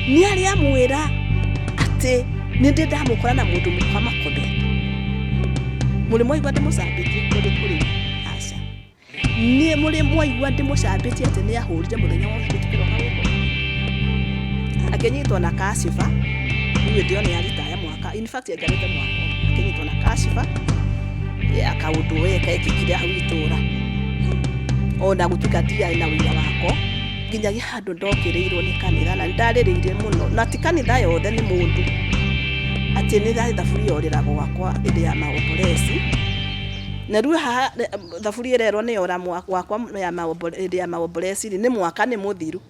ni ari amwira ati ni ndamukora na mundu mukwa makobe muri moigwa ndimucambĩtie kuri aca ni muri moigwa ndimucambĩtie ati ni ahurire muthenya wa gutukĩrwo kagũkũ akenyitwo na kashifa niwe ndio ni aritaya mwaka in fact yagarite mwaka akenyitwo na kashifa akaundu weka ekikire hau itura ona gutukatia na wira wako nginyagia handu ndokirirwo ni kanitha na ndaririire muno na ti kanitha yothe ni mundu ati ni thaburi yoriragwo gwakwa indi ya maoboresi na riu haha thaburi irerwo ni yora gwakwa ya maoboresi ni mwaka ni muthiru.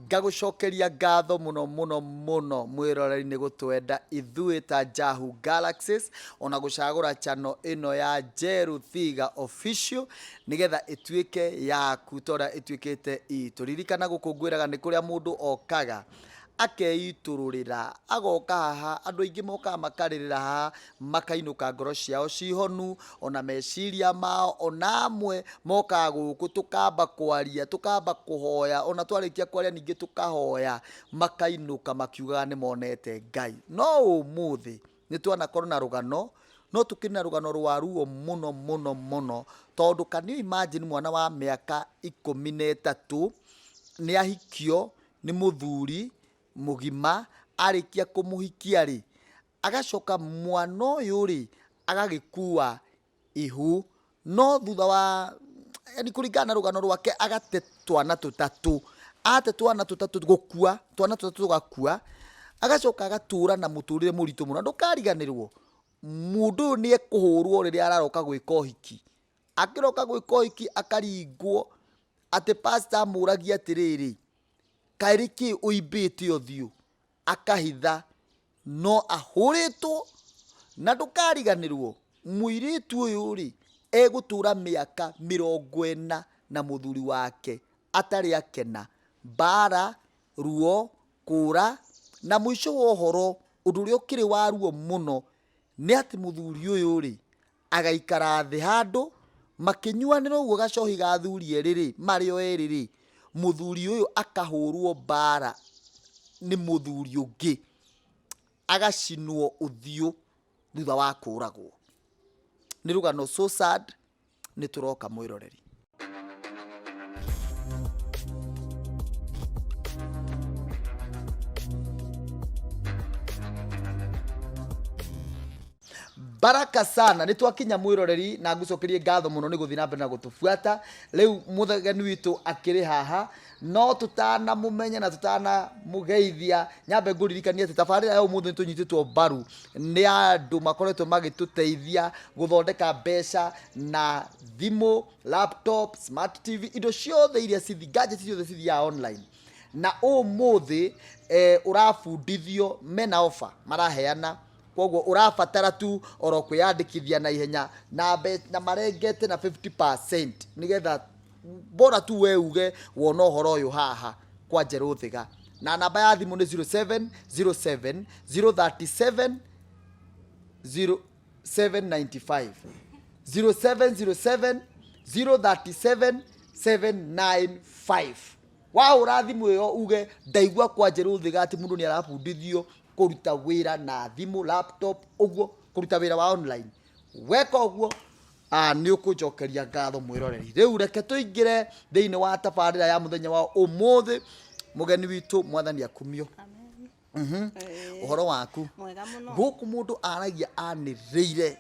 Ngagucokeria ngatho muno mwiroreri ni gutwenda ithuĩ ta Njahu Galaxies ona gucagura channel ino ya Njeru Thiga Official nigetha ituike yaku tora ituikite ituririkana gukungwiraga ni kuria mundu okaga akeitururira agoka haha andu aingi moka makaririra haha makainuka ngoro ciao cihonu ona meciria mao ona amwe moka guku tukamba kwaria tukamba kuhoya ona twarikia kwaria ningi tukahoya makainuka makiuga ni monete Ngai no umuthi ni twana korona rugano no tukina rugano rwaruo muno tondu can you imagine mwana wa miaka 13 ni ahikio ni muthuri mugima arikia kumuhikia ri agacoka mwana uyu ri agagikua ihu no thutha wa yani kuringana rugano rwake agate twana tutatu ate twana tutatu gukua twana tutatu gakua agacoka agatura na muturire muritu muno ndukariganirwo mundu ni ekuhurwo riria araroka gwika uhiki akiroka gwika uhiki akaringwo ate pastor muragia atiriri kairiki uibite othiu akahitha no ahuritwo na ndukariganirwo muiritu uyu ri egutura miaka 40 na muthuri wake atari akena bara ruo kura na mwisho wa uhoro undu uri ukiri wa ruo muno ni ati muthuri uyu ri agaikara thi handu makinyuanira uguo gacohi gathuri eriri mario eriri muthuri uyu akahurwo bara ni muthuri ungi agacinwo uthiu thutha wa kuragwo ni rugano so sad ni turoka mwiroreri. Baraka sana ni twakinya mwiroreri na ngucokerie ngatho muno ni guthi na mbere na gutufuata riu muthegani witu akiri haha no tutana mumenya na tutana mugeithia nyambe nguririkania ati tabarira ya umuthi tunyititwo baru ni andu makoretwo magituteithia guthondeka mbeca na thimu laptop smart tv indo ciothe iria cithi gadgets ciothe cithia online na umuthi urafundithio mena offer maraheana koguo urafatara tu oro kwiyandikithia na ihenya na marengete na 50% nigetha bora tu we uge wona horo uyu haha kwa Njeru Thiga na namba ya thimu ni 0707 037 0795 0707 037 795 wa urathimu yo uge ndaigwa kwa Njeru Thiga ati mundu ni arafundithio kuruta wira na thimu laptop uguo kuruta wira wa online weka uguo ni ukujokeria ngatho mwiroreri riu reke tuingire thiini wa tabarira ya muthenya wa umuthi mugeni witu mwathani akumio amen uhoro waku mwega muno guku mundu aragia anireire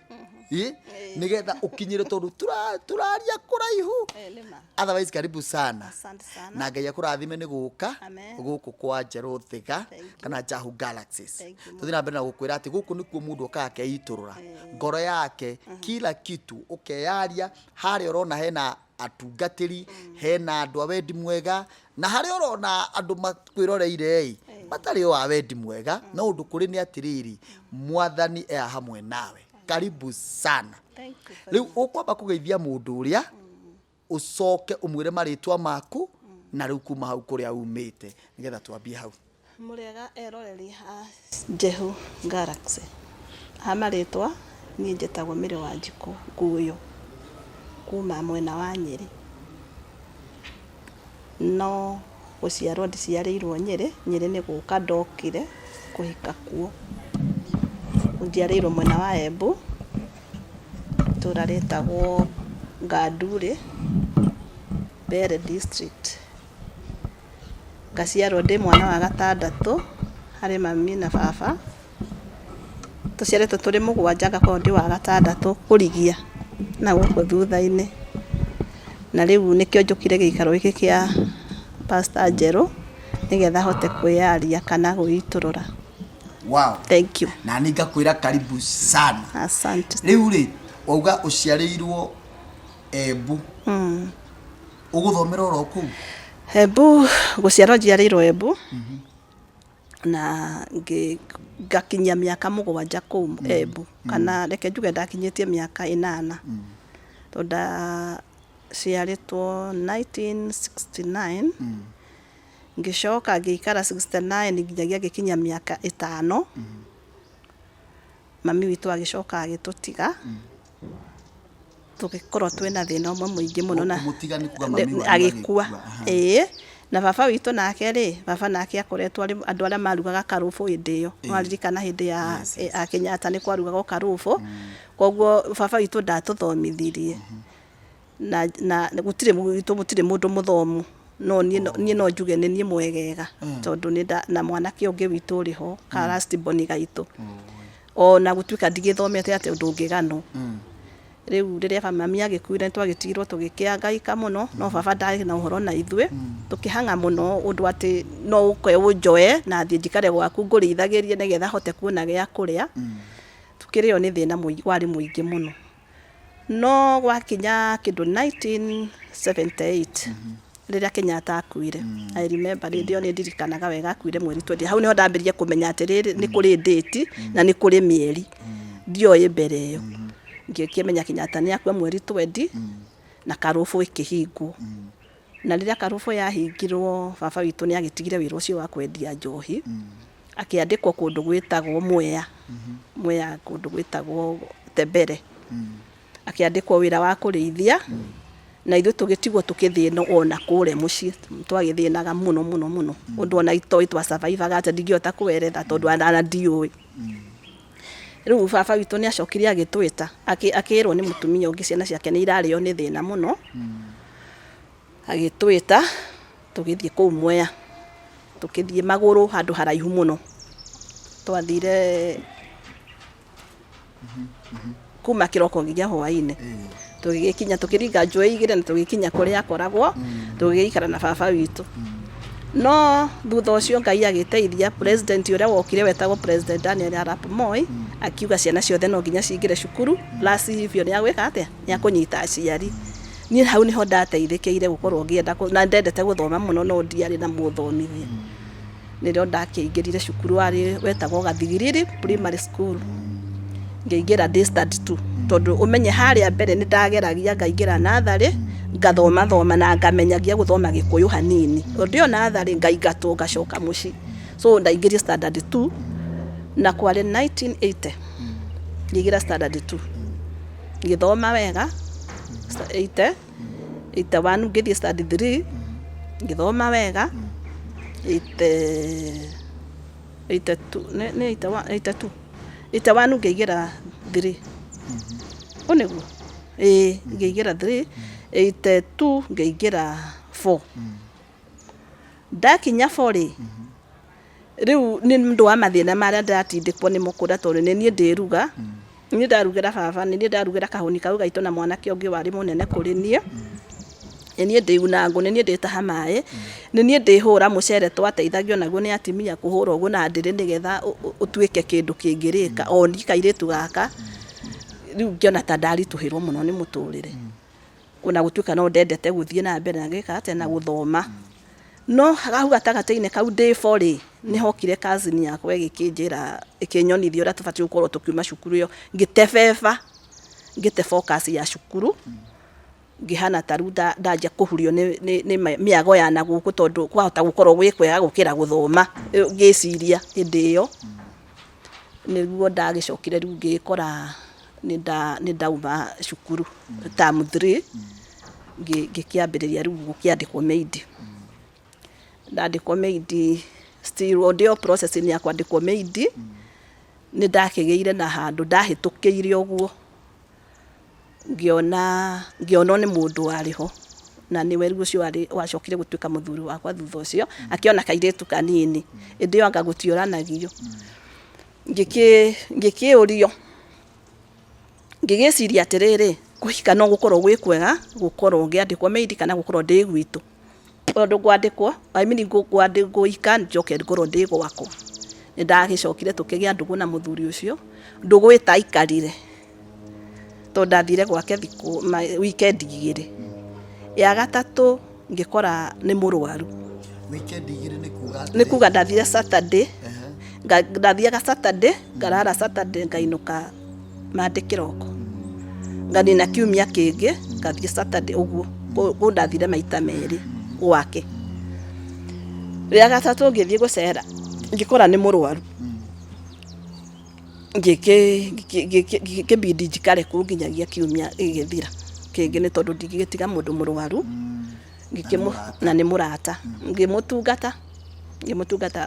nigetha ukinyire tondu turaria kuraihu otherwise karibu sana asante sana na Ngai akurathime ni guka guku kwa Njeru Thiga kana Njahu Galaxies tuthina mbere na gukwira ati guku nikuo mundu okake iturura ngoro yake kila kitu ukeyaria hari urona hena atungatiri hena andu awendi mwega na hari urona andu makwiroreire matari o awendi mwega no undu kuri ni atiriri mwathani hamwe nawe karibu sana. Riu ukwamba kugeithia mundu uria ucoke umwire maritwa maku na riu kuma hau kuria umite nigetha twambie hau. Muriega eroreri ha Njehu Galaxy ha maritwa ni njetagwo Miri wa Njiko Nguyo kuma mwena wa Nyeri no guciarwo ndiciarĩirwo Nyĩrĩ. Nyĩrĩ nĩ gũka ndokire kũhika kuo. Ndiarĩirwo mwena wa Embu, itũra rĩtagwo Ganduri, Mbeere district. Ngaciarwo ndĩ mwana wa gatandatũ harĩ mami na baba. Tũciarĩtwo tũrĩ mũgwanja, ngakorwo ndĩ wa gatandatũ kũrigia na gũkũ thutha-inĩ. Na rĩu nĩkĩo njũkire gĩikaro gĩkĩ kĩa Pastor Njerũ nĩgetha hote kwĩyaria kana gwĩitũrũra. Wow. Thank you. Na nĩ ngakwĩra karibu sana. Asante. Rĩu rĩ, wauga ũciarĩirwo Embu. Ũgũthomera oro kũu? Embu, gũciarwo njiarĩirwo Embu. Na ngakinyia mĩaka mũgwanja kũu Embu. Kana reke njuge ndakinyĩtie mĩaka 8. Tondũ ciarĩtwo 1969. Ngĩcoka ngĩikara 69 nginyagia ngĩkinya mĩaka 5. Mami witũ agĩcoka agĩtũtiga. Tũgĩkorwo twĩna thĩna ũmwe mũingĩ mũno na agĩkua. Na baba witũ nake rĩ, baba nake akoretwo arĩ andũ arĩa marugaga karũbũ hĩndĩ ĩyo. Waririkana hĩndĩ ya Kenyatta nĩ kwarugagwo karũbũ. Koguo baba witũ ndatũthomithirie. Na gũtirĩ mũndũ mũthomu. No niĩ no njuge nĩ niĩ mwegega tondũ na mwanake ũngĩ witũ ũrĩ ho ka last born gaitũ. Ona gũtuĩka ndigĩthomete atĩ ũndũ ũngĩganwo. Rĩu rĩrĩa mami agĩkuire twagĩtigirwo tũgĩkĩangaika mũno, no baba ndarĩ na ũhoro na ithuĩ. Tũkĩhanga mũno ũndũ atĩ no ũke ũnjoe na thiĩ njikare gwaku ngũrĩithagĩrie nĩgetha hote kuona gĩa kũrĩa. Tukĩrĩo nĩ thĩna warĩ mũingĩ mũno. No gwakinya kĩndũ 1978 rĩrĩa Kenyatta akuire. I remember rĩrĩa nĩ ndirikanaga wega akuire mweri 20. Hau niho ndambirie kũmenya atĩ rĩrĩ nĩ kũrĩ date na nĩ kũrĩ mĩeri. Ndioĩ mbere ĩyo. Ngĩkĩmenya Kenyatta nĩ akua mweri 20 na karũbũ ĩkĩhingwo. Na rĩrĩa karũbũ yahingirwo, baba witũ nĩ agĩtigire wĩra ũcio wa kwendia njohi. Akĩandĩkwo kũndũ gwĩtagwo Mwea. Mwea kũndũ gwĩtagwo Tembere. Akĩandĩkwo wĩra wa kũrĩithia. Na ithuĩ tũgĩtigwo tũkĩthĩnwo ona kũrĩa mũciĩ. Twagĩthĩnaga mũno mũno mũno. Ũndũ ona itoĩ twa survive atĩ ndingĩhota kũweretha tondũ ana ndiũĩ. Rĩu baba witũ nĩ acokire agĩtwĩta. Akĩĩrwo nĩ mũtumia ũngĩ ciana ciake nĩ irarĩo nĩ thĩna mũno. Agĩtwĩta tũgĩthiĩ kũu Mwea. Tũkĩthiĩ magũrũ handũ haraihu mũno. Twathire kuma kĩroko nginya hwaĩ-inĩ. Tũgĩkinya tũkĩringa njũĩ igĩrĩ na tũgĩkinya kũrĩa akoragwo. Tũgĩikara na baba witũ. No thutha ũcio Ngai agĩteithia president ũrĩa wokire wetagwo President Daniel Arap Moi. Akiuga ciana ciothe no nginya ciingĩre cukuru. Lasi hivyo nĩ agwĩka atĩa? Nĩ akũnyita aciari. Niĩ hau niho ndateithĩkĩire gũkorwo ngĩenda na ndendete gũthoma mũno no ndiarĩ na mũthomithia. Nĩrĩo ndakĩingĩrire cukuru warĩ wetagwo Gathigiriri Primary School. Ngĩingĩra day study 2 tondũ ũmenye harĩa mbere nĩ ndageragia ngaingĩra natharĩ ngathoma na ngamenyagia gũthoma Gĩkũyũ hanini. Ndio natharĩ ngaingatwo ngacoka mũciĩ. So ndaingĩria standard 2 na kwarĩ 1980 ngĩingĩra standard 2. Ngĩthoma wega 81 ngĩthiĩ standard 3 ngĩthoma wega 82 ngĩingĩra 3. Ũnĩguo? Ngĩingĩra 3, 82 ngĩingĩra 4. Ndakinya 4 rĩu nĩ mũndũ wa mathĩna marĩa ndatindĩkwo nĩ mũkũra tondũ nĩ niĩ ndĩruga. Niĩ ndarugĩra baba, nĩ niĩ ndarugĩra kahũni kau gaitũ na mwanake ũngĩ warĩ mũnene kũrĩ niĩ. Nĩ niĩ ndĩuna ngũ, nĩ niĩ ndĩtaha maĩ, nĩ niĩ ndĩhũra mũcere twateithagio naguo nĩ atimia kũhũra ũguo na ndĩrĩ nĩgetha ũtuĩke kĩndũ kĩngĩrĩka. O ni kairĩtu gaka rĩu ngĩona ta ndaritũhĩrwo mũno nĩ mũtũrĩre. Ona gũtuĩka no ndendete gũthiĩ na mbere na gĩka atĩ na gũthoma. No hau gatagatĩ-inĩ kau ndĩ 4 nĩ hokire cousin yakwa ĩgĩkĩnjĩra ĩkĩnyonithia ũrĩa tũbatiĩ gũkorwo tũkiuma cukuru ĩyo. Ngĩtebeba, ngĩte focus ya cukuru. Ngĩhana taru ndanjia kũhurio nĩ mĩago ya na gũkũ tondũ kwahota gũkorwo gwĩ kwega gũkĩra gũthoma. Ngĩciria hĩndĩ ĩyo nĩguo ndagĩcokire rĩu ngĩkora nĩ ndauma cukuru term 3 ngĩkĩambĩrĩria rĩu gũkĩandĩkwo maid. ndandikwo maid still audio processing ya kwandikwo maid ni ndakigeire na handu ndahitukiire uguo ngiona ni mundu wariho na ni weru ucio wacokire gutuika muthuri wakwa thutha ucio akiona kairetu kanini indi yo ngagutiuranagio ngikiurio ngigiciria atiriri kuhika no gukorwo gwi kwega gukorwo ngiandikwo maid kana gukorwo ndi gwitu tondu gwandikwo guika njoke ngorwo ndi gwakwa ni ndagicokire tukigia ndugu na muthuri ucio ndugu itaikarire to ndathire gwake thiku weekend igiri ya gatatu ngikora ni murwaru weekend igiri ni kuga ndathire Saturday ndathiaga Saturday ngarara Saturday ngainuka mande kiroko nganina kiumia kingi ngathie Saturday uguo ko ndathire maita meri gwake ya gatatu ngithie gucera ngikora ni murwaru ngikibidi njikare ku nginyagia kiumia igithira kingi ni tondu ndigigitiga mundu murwaru ngikimu na ni murata ngimutungata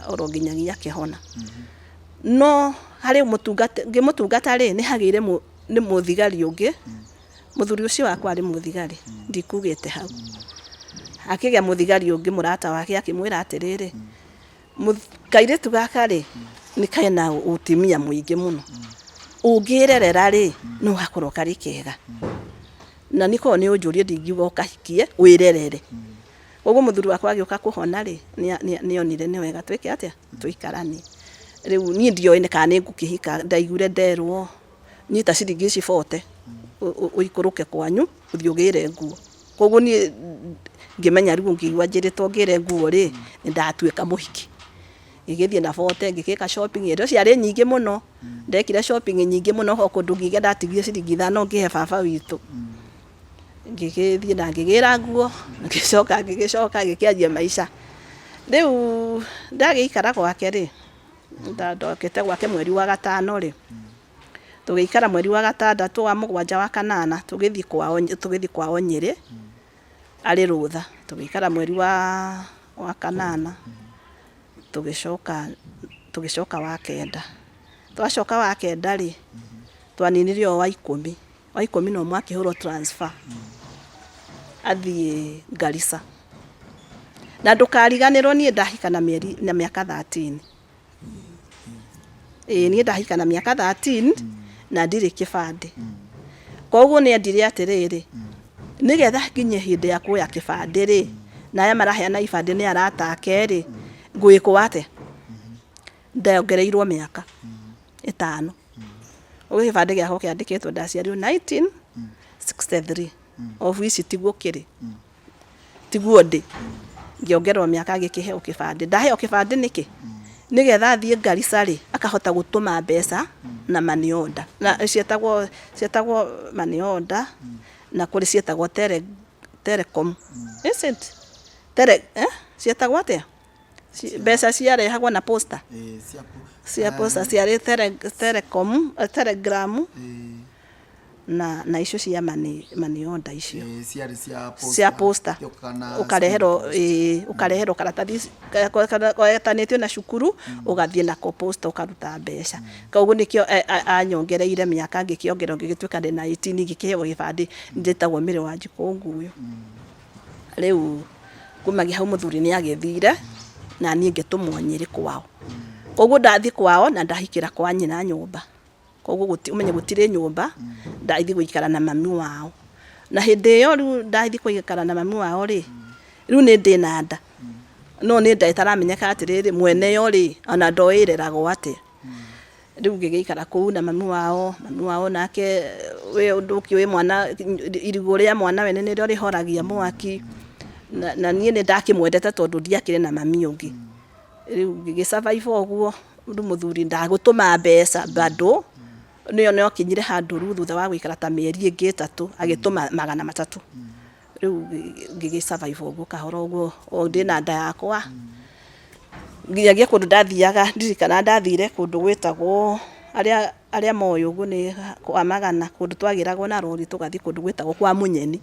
oro nginyagia kihona no hari ngimutungata ri ni hagire ni muthigari ungi muthuri ucio wakwa ari muthigari ndikugite hau akigia muthigari ungi murata wake akimwira atiriri kairetu gaka ri ni kaina utimia muingi muno ungirerera ri no hakorwo kari kega na niko ni unjurie ndingiuga ukahikie wirerere uguo muthuri wakwa agioka kuhona ri ni onire ni wega twike atia tuikarani riu ni ndio ine kana ngukihika ndaigure nderwo nyita ciringi 40 uikuruke kwanyu uthiugire nguo koguo ni ngimenya riu ngiigua njirito ngire nguo ri ndatuika muhiki igithie na 40 ngikika shopping indo ciari nyingi muno ndekire shopping nyingi muno ho kundu ngiga ndatigire ciringi 5 ngihe baba witu ngigithie na ngigira nguo ngicoka ngikianjia maisha riu ndagiikara gwake ri ndokete gwake mweri wa gatano ri tugiikara mweri wa gatandatu wa mugwanja wa kanana tugithie kwao Nyeri ari rutha tugiikara mweri wa kanana tugicoka wa kenda twacoka wa kenda ri twaninire wa 10 no mwakihuro transfer athie Garissa na ndukariganirwo nie ndahika na miaka 13 nie ndahika na miaka 13 na ndire kibande koguo ni ndire atiriri nigetha nginye hindi ya kuya kibande ri na aya maraheana ibande ni aratake ri ngwikwa ate ndongereirwo miaka 5 uguo kibande giakwa kiandikitwo ndaciarirwo 1963 of which tiguo kiri tiguo ndi ngiongerwo miaka gikiheo kibande ndaheo kibande niki nigetha athie Garissa ri akahota gutuma mbeca na money order na cietagwo money order na kuri cietagwo telecom isn't cietagwo atia mbeca ciarehagwo na posta cia posta ciari telecom telegram na icio cia money order icio cia posta ukarehero karatathi gatanitio na cukuru ugathie na posta ukaruta mbeca koguo nikio anyongereire miaka ngikiongerwo ngigituika ndi 19 ngikiheo gibandi nditagwo Miri wa Njikunguyo riu kumagia hau muthuri ni agithire na nie ngitumwo Nyeri kwao koguo ndathi kwao na ndahikira kwa nyina nyumba koguo umenye gutire nyumba ndaithi guikara na mami wao na hindi iyo riu ndaithi guikara na mami wao ri riu ni ndina nda no ni nda itaramenyeka atiriri mwene yo ri ona ndoireragwo atia riu ngigikara kuu na mami wao nake we unduki we mwana irigo ria mwana wene ni rio rihoragia mwaki na nie ni ndakimwendete tondu ndiakire na mami ungi riu ngigisurvive oguo ndu muthuri ndagutuma mbeca bado nio kinyire handu ru thutha wa gwikara ta mieri ingi 3 agituma 300 riu ngigisurvive oguo kahoro oguo ndina nda yakwa nginyagia kundu ndathiaga ndirikana ndathire kundu gwitagwo aria moyo uguo ni kwa Magana kundu twagiragwo na rori tugathi kundu gwitagwo kwa Munyeni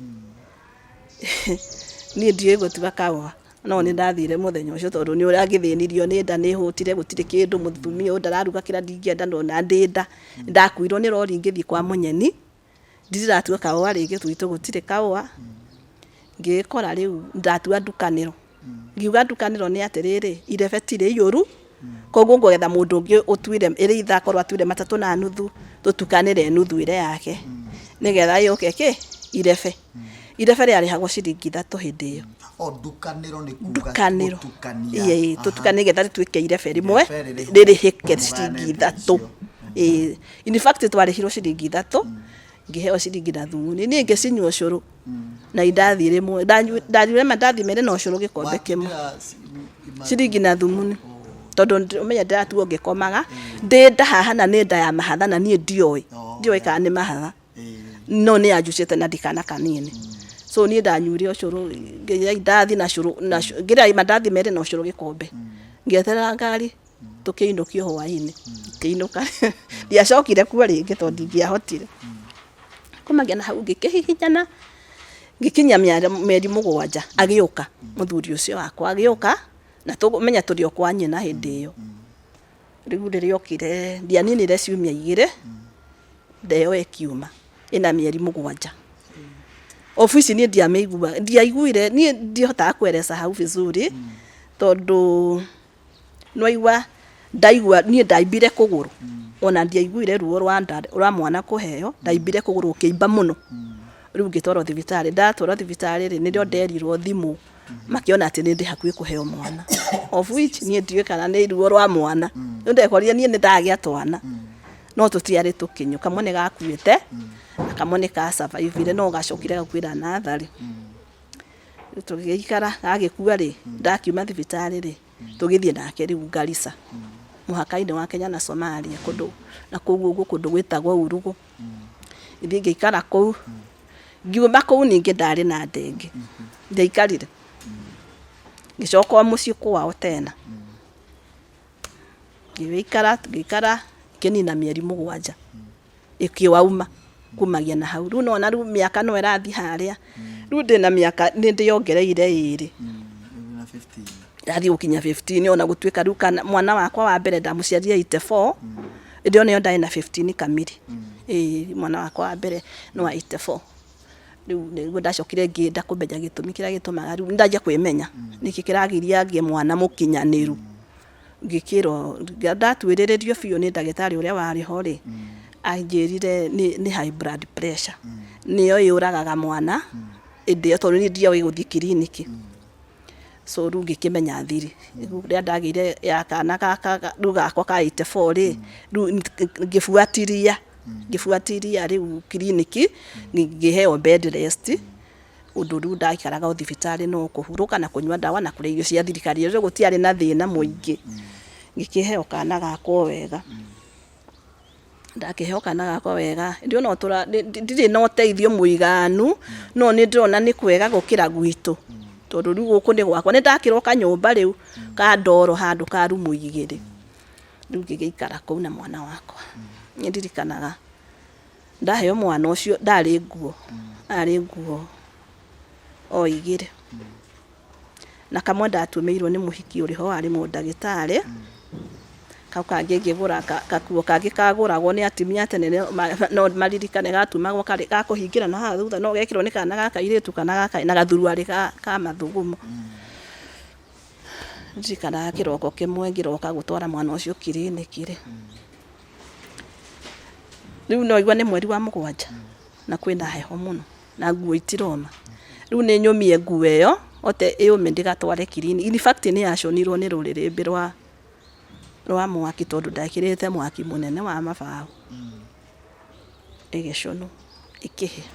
ni ndiye gutiga kawa no nĩ ndathire mũthenya ũcio tondũ nĩ ũrĩa ngĩthĩnirio nĩ nda nĩ hũtire gũtirĩ kĩndũ mũtumia ũyũ ndararuga kĩrĩa ndingĩenda ndona ndĩ nda ndakuirwo nĩ rori ngĩthiĩ kwa mũnyeni ndiratua kaũa rĩngĩ twitũ gũtirĩ kaũa ngĩkora rĩu ndatua ndukanĩro ngiuga ndukanĩro nĩ atĩrĩrĩ irebe tirĩ iyũru koguo ngũgetha mũndũ ũngĩ ũtuire ĩrĩ ithakorwo atuire 3.5 tũtukanĩre nuthu ĩrĩa yake nĩgetha yũke irebe rĩarĩhagwo ciringi 3 hĩndĩ ĩyo ndukanĩro nĩ kuuga gũtukania tũtukanie nĩgetha rĩtuĩke irebe rimwe rĩrĩhĩke ciringi 3 in fact twarĩhirwo ciringi 3 ngĩheo ciringi na thumuni niĩ ngĩcinyua ũcũrũ na indathi rĩmwe ndathire mandathi merĩ na ũcũrũ gĩkombe kĩmwe ciringi na thumuni tondũ ũmenye ndĩratuo ngĩkomaga ndĩ nda haha na nĩ nda ya mahatha na niĩ ndiũĩ kana nĩ mahatha no nĩ anjucĩte na ndikana kanini so niĩ ndanyuire ũcũrũ ndathi na cũrũ ngĩrĩa mandathi merĩ na ũcũrũ gĩkombe ngĩeterera ngari tũkĩinũkio hwaĩ-inĩ ngĩinũka ndiacokire kuo rĩngĩ tondũ ndingĩahotire kumagia na hau ngĩkĩhihinyana ngĩkinya mĩeri 7 agĩũka mũthuri ũcio wakwa agĩũka na tũmenya tũrĩ o kwa nyina hĩndĩ ĩyo rĩu rĩrĩa okire ndianinire ciumia 2 ndeo ekiuma ina mĩeri 7 ofisi niĩ ndiaiguire niĩ ndiotaga kweresa hau vizuri tondũ noigua ndaigua niĩ ndaimbire kũgũrũ ona ndiaiguire ruo rwa mwana kũheo ndaimbire kũgũrũ kĩimba mũno rĩu ngĩtwarwo thibitarĩ ndatwarwo thibitarĩ nĩrĩo nderirwo thimũ makiona atĩ nĩ ndĩ hakuhĩ kũheo mwana of which niĩ ndiũĩ kana nĩ ruo rwa mwana rĩu ndekorire niĩ nĩ ndagĩa twana no tũtiarĩ tũkinyu kamwe nĩ gakuĩte na kamwe nĩ ka survive no gacokire gakuĩra natharĩ tũgĩikara gagĩkua rĩ ndakiuma thibitarĩ rĩ tũgĩthiĩ nake rĩu Garissa mũhaka-inĩ wa Kenya na Somalia kũu kũndũ gwĩtagwo Urugu ithiĩ ngĩikara kũu ngiuma kũu ningĩ ndarĩ na ndenge ndaikarire ngĩcoka mũciĩ kwao tena ngĩikara kĩnina mĩeri 7 ĩkĩwauma kumagia na hau rĩu nona rĩu mĩaka no ĩrathiĩ harĩa rĩu ndĩna mĩaka nĩ ndĩongereire 2 ndathi gũkinya 15 ona gũtuĩka rĩu mwana wakwa wa mbere ndamũciarire 84 ndio nĩyo ndarĩ na 15 kamiri mwana wakwa wa mbere no 84 rĩu nĩguo ndacokire ngĩenda kũmenya gĩtũmi kĩrĩa gĩtũmaga rĩu ndanjia kwĩmenya nĩkĩ kĩragiria ngĩe mwana mũkinyanĩru ngĩkĩrwo ndatuĩrĩrĩrio biũ nĩ ndagĩtarĩ ũrĩa warĩ ho rĩ anjĩrire nĩ high blood pressure nĩyo yũragaga mwana ĩndĩ tondũ nĩ ndiawĩ gũthiĩ kiriniki so rĩu ngĩkĩmenya thiri rĩrĩa ndagĩire ya kana gaka rĩu gakwa ka 84 rĩ rĩu ngĩbuatiria rĩu kiriniki ngĩheo bed rest ũndũ rĩu ndaikaraga o thibitarĩ no kũhurũka na kũnyua ndawa na kũrĩa irio cia thirikari rĩu gũtiarĩ na thĩna mũingĩ ngĩkĩheo kana gakwa wega ndakĩheo kana gakwa wega ndio no ndirĩ na ũteithio mũiganu no nĩ ndĩrona nĩ kwega gũkĩra gwitũ tondũ rĩu gũkũ nĩ gwakwa nĩ ndakĩrwo kanyũmba rĩu ka ndoro handũ ka rumu 2 rĩu ngĩgĩikara kũu na mwana wakwa nĩ ndirikanaga ndaheo mwana ũcio arĩ nguo o 2 na kamwe ndatumĩirwo nĩ mũhiki ũrĩ ho arĩ mũndagĩtarĩ kau kangĩ ngĩgũra kakuo kangĩ kagũragwo nĩ atumia tene no maririkane gatumagwo karĩ gakũhingĩra na haha thutha no gekĩrwo nĩ kana gaka irĩtu kana gaka na gathuruarĩ ka mathugumo ndirikanaga kĩroko kĩmwe ngĩroka gũtwara mwana ũcio kiriniki rĩ rĩu noigua nĩ mweri wa 7 na kwĩna heho mũno na nguo itiroma rĩu nĩ nyũmie nguo ĩyo ote ĩyũme ndigatware kiriniki in fact nĩ yaconirwo nĩ rũrĩrĩmbĩ rwa mwaki tondũ ndakĩrĩte mwaki mũnene wa mabaũ ĩgĩconwo ĩkĩhĩa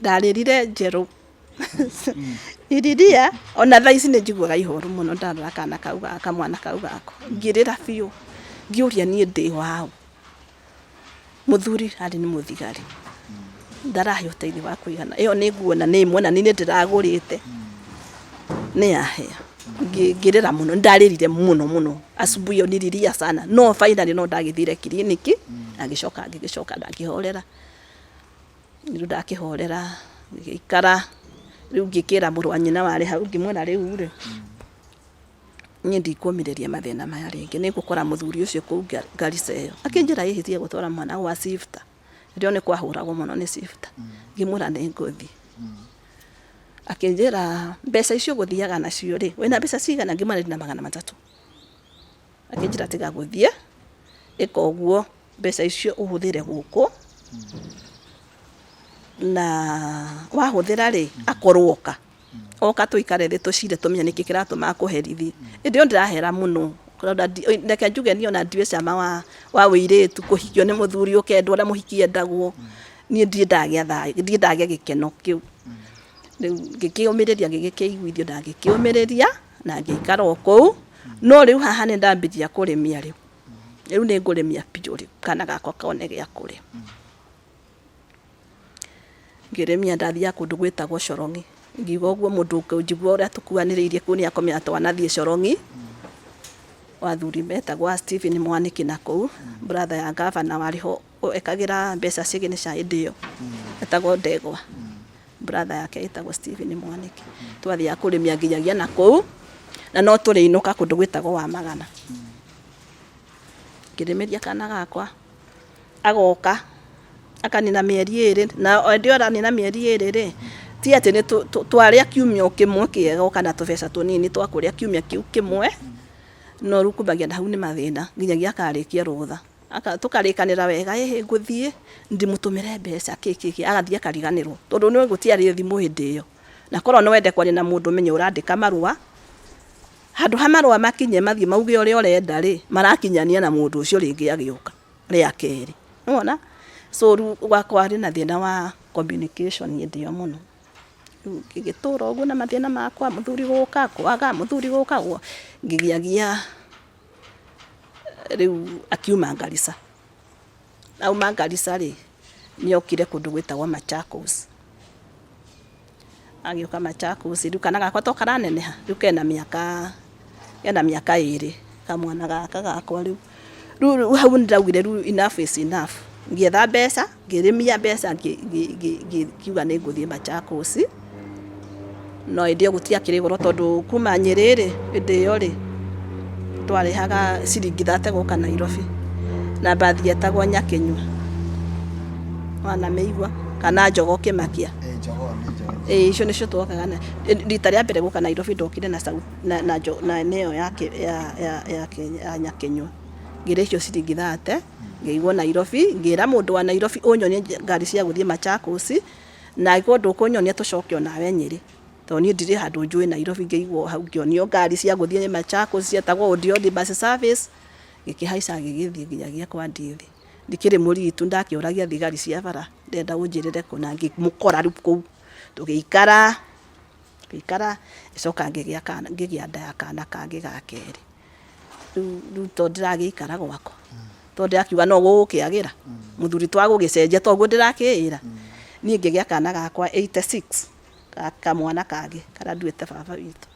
ndarĩrire njerũ iriria ona thaa ici nĩ njiguaga ihoru mũno ndarora kana kau kamwana kau gako ngĩrĩra biũ ngĩũria niĩ ndĩ wao mũthuri arĩ nĩ mũthigari ndarahe ũteithio wa kũigana ĩyo nĩ nguo na nĩ imwe na nĩ ndĩragũrĩte nĩ yahĩa ngĩrĩra mũno ndarĩrire mũno asubuhi ĩyo nĩriria sana no finally no ndagĩthire kiriniki ngĩgĩcoka ndakĩhorera rĩu ndakĩhorera ngĩikara riu ngikira mũrũ wa nyina wari hau ngimwira riu ri nie ndikumireria mathina maya ringi ningukora muthuri ucio kuu Garissa iyo akinjira yihitie gutwara mwana wa sifta ndio ni kwahuragwo muno ni sifta ngimwira ni nguthi akinjira mbeca icio guthiaga nacio ri wina mbeca cigana ngimwira ndina 300 akinjira tiga guthie ikoguo mbeca icio uhuthire guku na wahuthira ri akorwoka oka tuikare thi tucire tumenye niki kiratuma kuherithi ndio ndirahera muno ndeke njuge ni ona ndiwe cama wa wiritu kuhikio ni muthuri ukendwa na muhikie ndagwo ni ndie ndagia gikeno kiu ngikiumiriria ngigikeiguithio ndagikiumiriria na ngikara okou no riu haha ni ndambiria kurimia riu ni ngurimia piu riu kana gakwa kaone gia kuria ngiremia ndathia kundu gwitagwo Corongi ngiuga uguo mundu ukijigwa uria tukuaniriirie kuni akomya twanathie Corongi wathuri metagwa Stephen Mwaniki na kou brother ya governor wariho ekagira mbeca cigini cia indio etagwo Ndegwa brother yake etagwo Stephen Mwaniki twathia kurimia nginyagia na kou na no turi inuka kundu gwitagwo wa Magana ngirimeria kana gakwa agoka akanina mieri 2 na ndio aranina mieri 2 ri ti ati ni twaria kiumio kimwe kiega kana tubeca tunini twakuria kiumia kiu kimwe no rukubagia na hau ni mathina nginyagia akarikia rutha tukarikanira wega nguthie ndimutumire mbeca kiki agathie akariganirwo tondu ni gutiari thimu hindi iyo na korwo no wende kwari na mundu menye urandika marua handu ha marua makinye mathie mauge uria urenda ri marakinyania na mundu ucio ringi agiuka ria keri unaona so gwakwa ri na thina wa communication hindi yo muno gigitura uguo na mathina makwa muthuri guka kwaga muthuri guka ngigiagia riu akiuma Garissa au Garissa ri ni okire kundu gwitagwo Machakos agioka Machakos riu kana gakwa to karaneneha riu kena miaka 2 kamwana gaka gakwa riu hau ndiraugire riu enough is enough ngietha mbeca ngirimia mbeca ngiuga ni nguthie Machakos no indio gutia kirigoro tondu kuma Nyeri indio ri twarihaga ciringi 30 guka Nairobi na bathi etagwo Nyakenyua wana meigwa kana Njogo Kimakia icio nicio twokaga na rita ria mbere guka Nairobi ndokire na eneo yake ya Nyakenyua ngire icio ciringi 30 ngeigwo Nairobi ngira mundu wa Nairobi unyonie ngari cia guthie Machakos na iko ndukunyonia tucoke nawe Nyeri to ni ndire handu njui Nairobi ngeigwo hau ngionio ngari cia guthie Machakos cietagwo Odiodi bus service gikihaica gigithie nginyagia kwa ndithi ndikiri muritu ndakiuragia thigari cia bara ndenda unjirire kuna ngimukora riu kou tugiikara icoka ngigia nda ya kana kangi gakeri riu to ndiragiikara gwako to ndirakiuga no gukiagira muthuri twagugicenjia to guo ndirakiira nie ngigia kana gakwa 86 kamwana kage kara nduite baba witu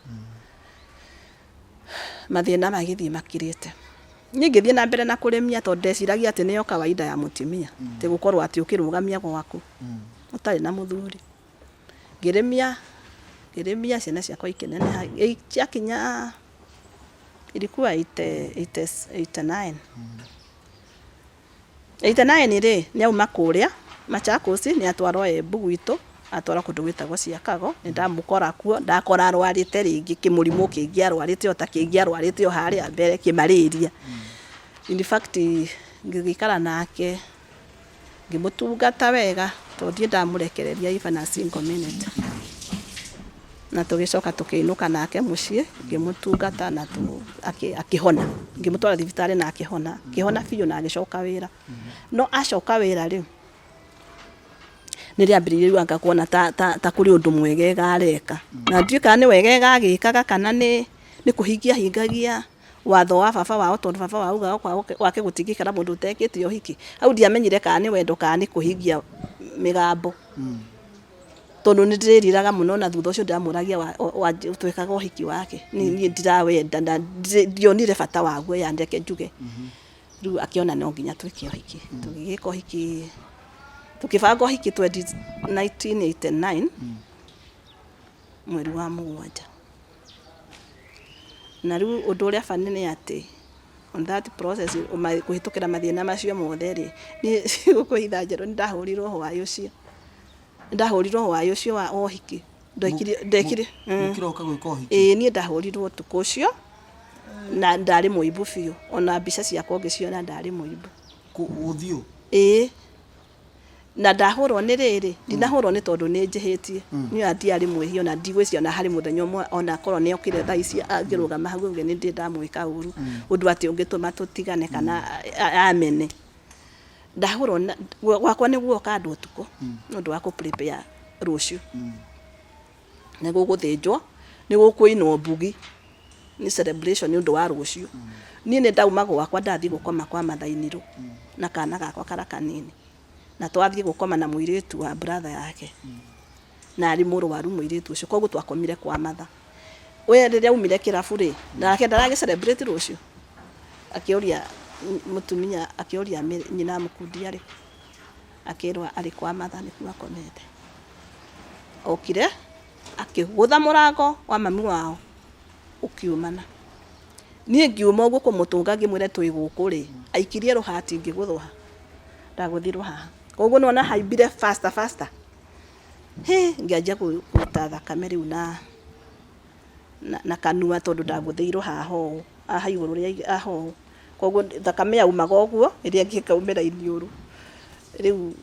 mathina magithie makirite nie ngithie na mbere na kurimia to ndeciragia ati niyo kawaida ya mutimia ti gukorwo ati ukirugamia gwaku utari na muthuri ngirimia ciana ciakwa ikineneha ciakinya ilikuwa 89 ri ni auma kuria Machakos ni atwarwo Embu gwitu atwara kundu gwitagwo Ciakago ni ndamukora kuo ndakora arwarite ringi kimurimu kingi arwarite ota kingi arwarite o haria mbere kimalaria in fact ngigikara nake ngimutungata wega to ndie ndamurekereria even a single minute na tugicoka tukiinuka nake mucii ngimutungata na akihona ngimutwara thibitari na akihona biu na agicoka wira no acoka wira riu niriambiririe riu ngakuona ta kuri undu mwegega areka na ndiuka ni wegega agikaga kana ni kuhingagia watho wa baba wao tondu baba wao wake gutigikara mundu utekite uhiki au ndiamenyire kana ni wendo kana ni kuhingia migambo tondu ndiriraga muno na thutha ucio ndamuragia twekaga uhiki wake ni ndirawenda na ndionire bata waguo ya ndeke njuge riu akiona no nginya twike uhiki tugigika uhiki tukibanga uhiki 1989 mweri wa mugwanja na riu undu uria bani ni ati on that process kuhitukira mathina macio mothe ri ni gukuitha njeru ndahurirwo hwayo ucio wa ohiki ndekire mukiroka gwika ohiki ni ndahurirwo tuko ucio na ndari muibu biu ona mbica ciakwa ngiciona ndari muibu uthio na ndahurwo ni riri ndinahurwo ni tondu ni njihitie ni atiari mwihio na ndigwiciona hari muthenya umwe ona korwo ni okire thaa ici angirugama hau nge ni ndi ndamwika uru undu ati ungituma tutigane kana amene ndahurwo gwakwa ni guoka andu utuko nondu wa ku prepare rucio ni guguthinjwo ni gukuinwo mbugi ni celebration ni undu wa rucio ni ndauma gwakwa ndathi gukoma kwa mathainiru na kana gakwa kara kanini na twathie gukoma na muiritu wa brother yake na ari murwaru muiritu ucio koguo twakomire kwa matha we riria umire kirabu ri nake ndarage celebrate rucio akioria mutumia akioria nyina mukundi ari akirwa ari kwa matha ni kuwa komete okire akigutha murango wa mami wao ukiumana nie ngiuma uguo kumutunga ngimwire twi guku ri aikirie ruhati ngiguthwa ndaguthirwo haha koguo nona haibire faster ngianjia kuta thakame riu na kanua tondu ndaguthiirwo haho aha iguru ria aho koguo thakame yaumaga uguo iria ngikaumira iniuru riu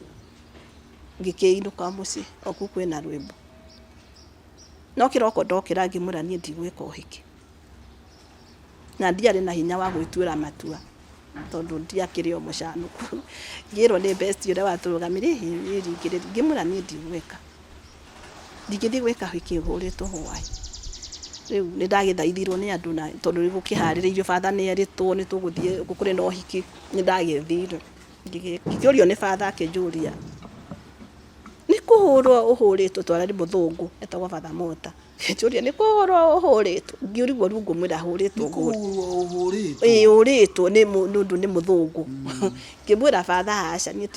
ngikiinuka muci oku kwina rwimbo no kiroko ndokira ngimura nie ndigwika uhiki na ndiari na hinya wa gwituira matua tondu ndiakire o mucanuku ngirwo ni best uria waturugamire ngimura nie ndigwika ndigithi gwika hiki huritwo hwai riu ni ndagithaithirwo ni andu na tondu ni gukiharireirio father ni eritwo ni tuguthie gukuri no hiki ni ndagithire ngikiorio ni father akinjuria ni kuhurwo uhuritwo twarari muthungu etagwo father Mota njuria ni kuhurwo uhuritwo ngiurigwo rungu mwira huritwo uhuritwo ni nundu ni muthungu ngimwira father aca ni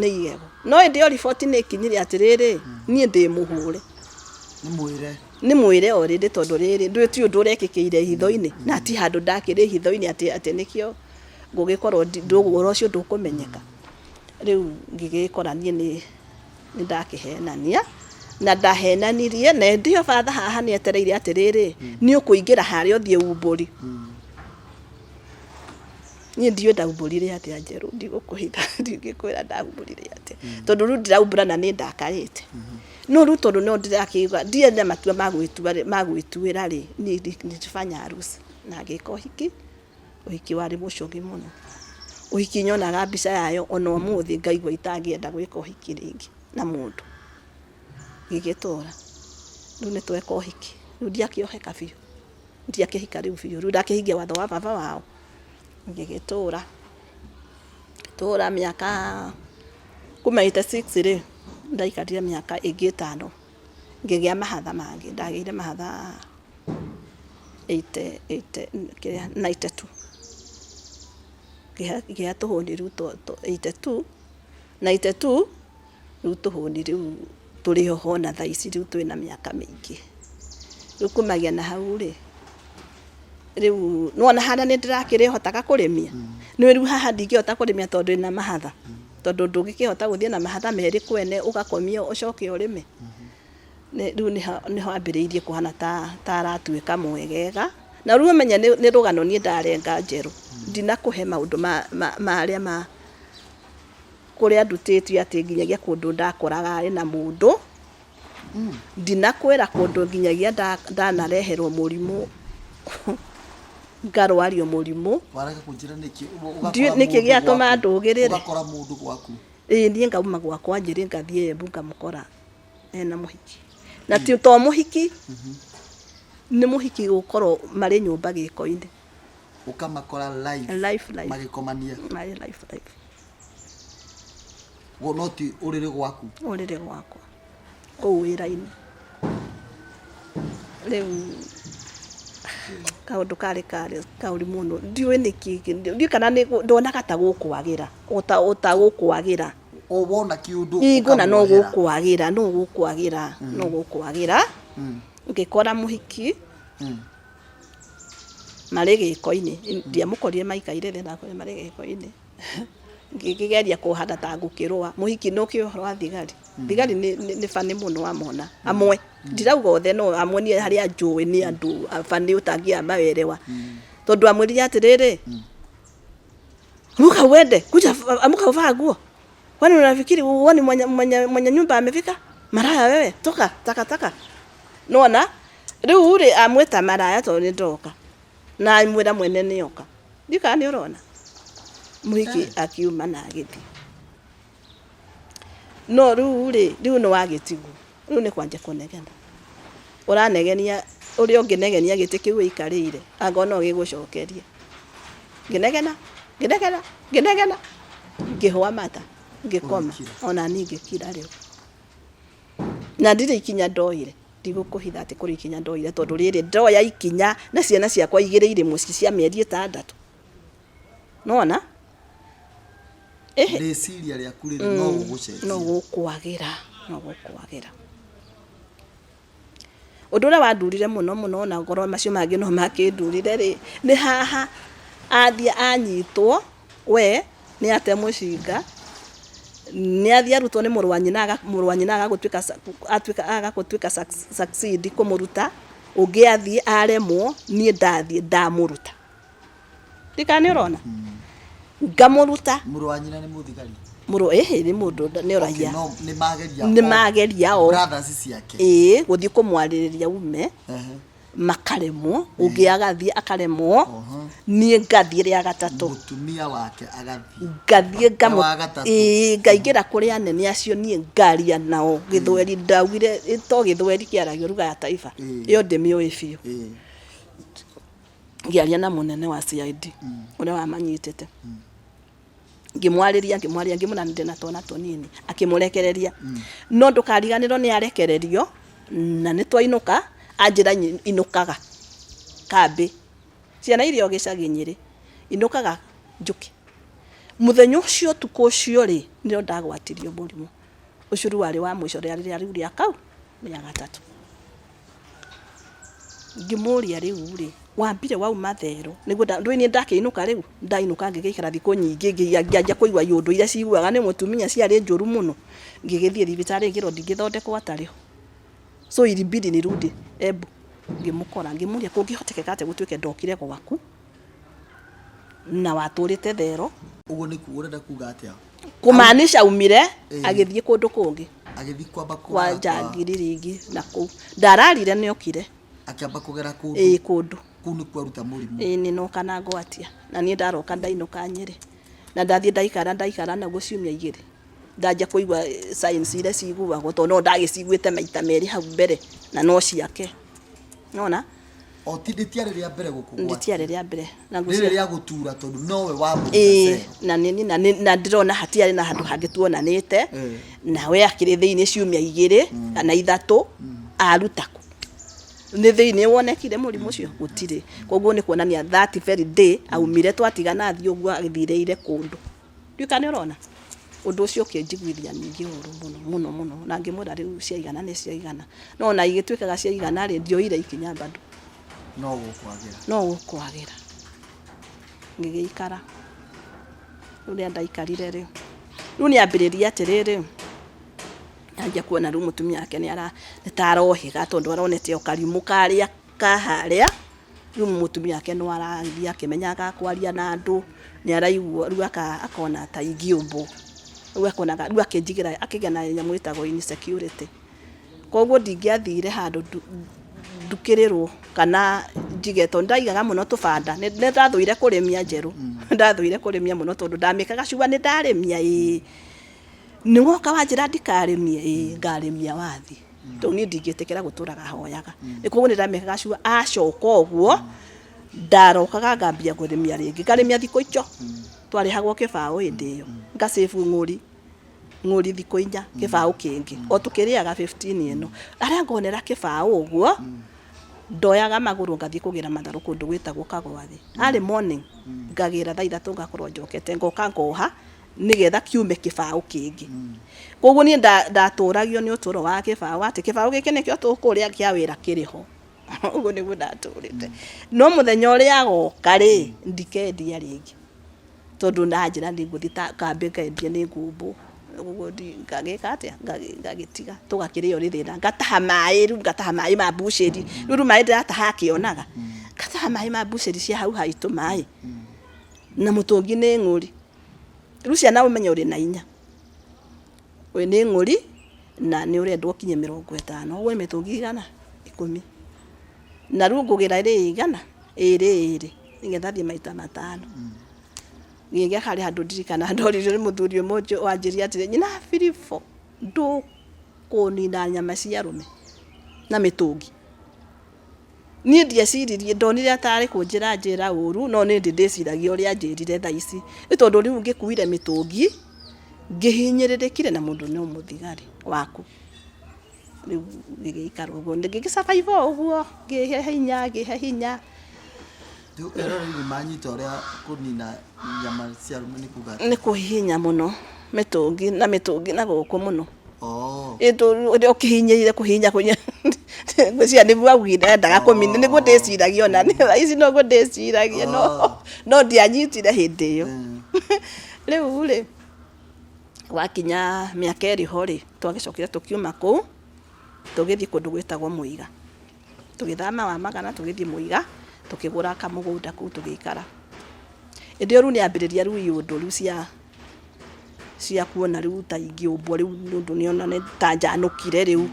igego no ndio report ni kinyire atiriri nie ndi muhure ni mwire already tondu riri ndwiti undu urekikiire hitho-ini na ti handu ndakire hitho-ini ati nikio ngugikorwo ndugura ucio ndukumenyeka riu ngigikora nie ni ndakihenania na ndahenanirie na ndio father haha ni etereire atiriri ni ukuingira haria uthie umburi ni ndio ndaumburire ati anjeru ndigukuhitha ndigikwira ndaumburire ati tondu ru ndiraumbura na ni ndakarite no ru tondu no ndirakiuga ndie na matua magwituira ri ni ndifanya harusi na ngika uhiki wari mucogi muno uhiki nyonaga mbica yayo ona umuthi ngaigua itangienda gwika uhiki ringi na mundu gigitura riu ni tweka uhiki riu ndiakioheka biu ndiakihika riu biu riu ndakihingia watho wa baba wao ngigitura miaka kuma 86 ri ndaikarire miaka ingi 5 ngigia mahatha mangi ndageire mahatha 92 gia tuhuni riu 92 riu tuhuni riu turi ho na thaa ici riu twina miaka mingi riu kumagia na hau ri riu nona hana ni ndirakire hotaga kurimia ni riu haha ndingihota kurimia tondu ina mahatha tondu ndungikihota guthie na mahatha meri kwene ugakomio ucoke urime riu niho ambiriirie kuhana ta aratuika mwegega na riu menya ni rugano ni ndarenga njeru ndinakuhe maundu maria ma kuria ndutitio ati nginyagia kundu ndakoraga ari na mundu ndinakwira kundu nginyagia ndanareherwo murimu ngarwario murimu wareka kunjira niki giatuma ndugirire ugakora mundu gwaku nie ngauma gwakwa njiri ngathie Embu ngamukora ena muhiki na ti to muhiki ni muhiki gukorwo mari nyumba giko-ini ukamakora life magikomania life wonoti urire gwaku kuu wira-ini riu kaundu kari kauri muno ndiwe niki ndi kana ni ndonaga ta gukwagira utagukwagira wona kiundu igona no gukwagira ngikora muhiki marĩ gĩko-inĩ ndiamũkorire maikaire thĩ nakore marĩ gĩko-inĩ ngigeria kũhanda ta ngũkĩrũa muhiki no kĩohoro wa thigari thigari nĩ bani mũno wamona amwe ndirauga othe no amwe nĩ harĩa njũĩ nĩ andũ bani ũtangĩamba werewa tondũ amwĩrire atĩrĩrĩ amuka uende kuja amuka uvaa nguo kwani unafikiri uone mwenye nyumba amefika maraya wewe toka taka nona rĩu uri amwĩta maraya tondũ nĩ ndoka na amwĩra mwene nĩoka ndika nĩ ũrona muhiki akiuma na agĩthi no rĩu nĩ wagĩtigwo rĩu nĩ kwanja kũnegena ũranegenia ũrĩa ũngĩnegenia gĩtĩ kĩu ũikarĩire anga no gĩgũcokerie ngĩnegena ngĩhũa mata ngĩkoma ona niĩ ngĩkira rĩu na ndirĩ ikinya ndoire ndigũkũhitha atĩ kũrĩ ikinya ndoire tondũ rĩrĩ ndoya ikinya na ciana ciakwa igĩrĩ irĩ mũciĩ cia mĩeri 6 nona rĩciria rĩaku rĩrĩ no gũgũcenjia no gũkwagĩra ũndũ ũrĩa wandurire mũno na ngoro macio mangĩ no makĩndurire rĩ nĩ haha athia anyitwo we nĩ ate mũcinga nĩ athia arutwo nĩ mũrũ wa nyina agagũtuĩka succeed kũmũruta ũngĩ athie aremwo niĩ ndathiĩ ndamũruta ndika nĩ ũrona ngamũruta mũrũ wa nyina nĩ mũthigari mũrũ nĩ mũndũ nĩ ũraia nĩ mageria o brothers ciake gũthiĩ kũmwarĩrĩria ume makaremwo ũngĩ agathiĩ akaremwo niĩ ngathiĩ rĩa gatatũ mũtumia wake agathiĩ ngaingĩra kũrĩ anene acio niĩ ngaria nao gĩthweri ndaugire to gĩthweri kĩaragio ruga ya taifa ĩyo ndĩmĩũĩ biũ ngĩaria na mũnene wa CID ũrĩa wamanyitĩte ngĩmwarĩria ngĩmũna ndĩna twana tũnini akĩmũrekereria no ndũkariganĩrwo nĩ arekererio na nĩ twainũka anjĩra inũkaga kambĩ ciana iria gĩcagi Nyĩrĩ inũkaga njũke mũthenya ũcio tukũ ũcio rĩ nĩrĩo ndagwatirio mũrimũ ũcuru warĩ wa mũico rĩu rĩa kau rĩa gatatũ ngĩmũria rĩu rĩ wambire wauma therũ nĩguo ndũĩ ndakĩinũka rĩu ndainũka ngĩgĩikara thikũ nyingĩ ngĩanjia kũigua yũndũ iria ciguaga nĩ mũtumia ciarĩ njũru mũno ngĩgĩthiĩ thibitarĩ ngĩrwo ndingĩthondekwo atarĩho so ilibidi nirudi ebu ngĩmũkora ngĩmũria kũngĩhotekeka atĩ gũtuĩke ndokire gwaku na watũrĩte therũ ũguo nĩ kuurenda kuga atĩa kumaanisha umire agĩthiĩ kũndũ kũngĩ agĩthiĩ kwamba kwa njangirĩringi na kũu ndararire nĩokire akĩamba kũgera kũndũ kũndũ kũu nĩ kwaruta mũrimũ nĩ noka na ngwatia na niĩ ndaroka ndainũka Nyĩrĩ na ndathiĩ ndaikara na gũciumia 2 ndanja kũigua science ile ciguagwo tondũ no ndagĩciguĩte maita merĩ hau mbere na no ciake nona o ti ndĩtiarĩ rĩa mbere gũkũgwata ndĩtiarĩ rĩa mbere na rĩa gũtura tondũ nowe wamũruta na ndĩrona hatiarĩ na handũ hangĩ tuonanĩte na we akĩrĩ thĩinĩ ciumia 2 kana 3 arutako nĩ thĩinĩ wonekire mũrimũ ũcio gũtirĩ koguo nĩ kuonania that very day aumire twatigana athiĩ ũguo agĩthiĩrĩire kũndũ nduĩka nĩ ũrona ũndũ ũcio ũkĩnjiguithia ningĩ ũru mũno na ngĩmwĩra rĩu ciaigana nĩ ciaigana no na igĩtuĩkaga ciaigana rĩ ndioire ikinya bado no gũkwagĩra ngĩgĩikara rĩrĩa ndaikarire rĩu nĩambĩrĩria atĩrĩrĩ anjia kuona rĩu mũtumia wake nĩ tarohiga tondũ aronete o karimũ karĩa kaharĩa rĩu mũtumia wake no aragia akĩmenyaga kwaria na andũ nĩ araigua rĩu akona ta ingĩũmbwo rĩu akonaga rĩu akĩnjigĩra akĩgĩa na nyamũ ĩtagwo insecurity koguo ndingĩathire handũ ndukĩrĩrwo kana njigeto ndaigaga mũno tũbanda nĩ ndathũire kũrĩmia njerũ ndathũire kũrĩmia mũno tondũ ndamĩkaga cuba nĩ ndarĩmia nĩ woka wanjĩra ndikarĩmie ngarĩmia wathi tondũ niĩ ndingĩtĩkĩra gũtũraga hoyaga koguo nĩ ndamĩkaga cuba acoka ũguo ndarokaga ngambia kũrĩmia rĩngĩ ngarĩmia thikũ icio twarĩhagwo kĩbaũ hĩndĩ ĩyo ngacĩbu ng'ũri thikũ 4 kĩbaũ kĩngĩ o tũkĩrĩaga 15 ĩno arĩa ngonera kĩbaũ ũguo ndoyaga magũrũ ngathiĩ kũgĩra matharũ kũndũ gwĩtagwo Kagwathi arĩ morning ngagĩra thaa 3 ngakorwo njokete ngoka ngoha nigetha kiume kibaũ kingi koguo ni ndaturagio ni uturo wa kibaũ ati kibaũ giki nikio tukuria kia wira kiriho uguo niguo ndaturite no muthenya uria agoka ri ndikendia ringi tondu najira niguthi kambe kendia ni ngumbu uguo ngagika atia ngagitiga tugakirio ri thina ngataha mai ma busheri ruru mai ndataha kionaga ngataha mai ma busheri cia hau haitu mai na mutungi ni ng'uri rucia na umenye uri na inya we ni ng'uri na ni urendwo kinye 50 we mitungi igana 10 na ru ngugira ri igana iri nigetha thie maita 5 ngiye kari handu ndirikana ndorire muthuri umojo wanjiria atire nyina Filifo ndukunina nyama cia rume na mitungi ni ndieciririe ndonire atari kunjira uru no ni ndiciragia uria njirire tha ici ni tondu riu ngikuire mitungi ngihinyiririkire na mundu ni umuthigari waku riu ngigikara uguo ngigisurvive uguo ngihe hinya tu erori ni manyita uria kunina nyama cia rume ni kuga ni kuhinya muno mitungi na guku muno ito ukihinyire kuhinya kunya cia ni bua gwida ndaga kumini niguo ndiciragia ona ici no ndiciragia no ndianyitire hindi iyo riu ri wakinya miaka eri hori twagicokire tukiuma ku tugithii kundu gwitagwo Muiga tugithama wa Magana tugithii Muiga tukigura kamugunda ku tugikara ndio ru ni ambiriria ru iundu ru cia kuona riu ta ingi ubwo riu nundu ni ona ni tanjanukire riu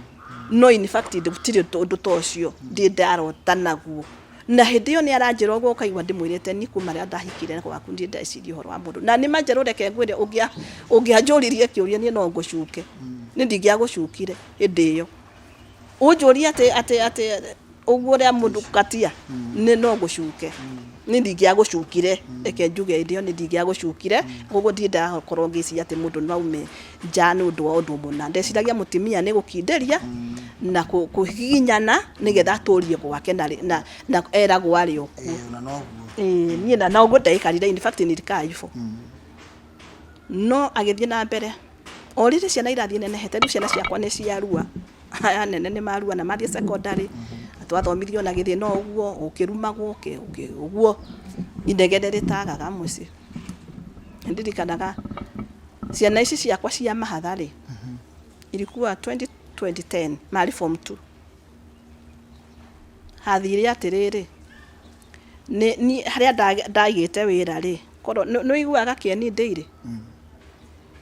no in fact ndutire tondu tocio ndi ndarota naguo na hindi iyo ni aranjira uguo kaigwa ndimwirite ni kuma ria ndahikire gwaku ndi ndeciria horo wa mundu na ni manjeru reke ngwire ungianjuririe kiuria ni no ngucuke ni ndingia gucukire hindi iyo unjuria ati uguo ria mundu katia ni no ngucuke ni ndingia gucukire reke njuge hindi iyo ni ndingia gucukire uguo ndi ndakorwo ngiciria ati mundu no ume njanu undu muna ndeciragia mutimia ni gukinderia na kuhiginyana nigetha turie gwake na era gwari okuo ni na no gutaikarire in fact ni ndikaifo no agithie na mbere orire ciana irathie nenehete riu ciana ciakwa ni ciarua aya nene ni marua na mathie secondary atwathomithio na githie no uguo ukirumagwo uguo indegede ritagaga muci ndirikanaga ciana ici ciakwa cia mahathari ilikuwa 2010 mari form 2 hathire atiriri ni haria ndaigite wira ri koro no iguaga kieni ndeire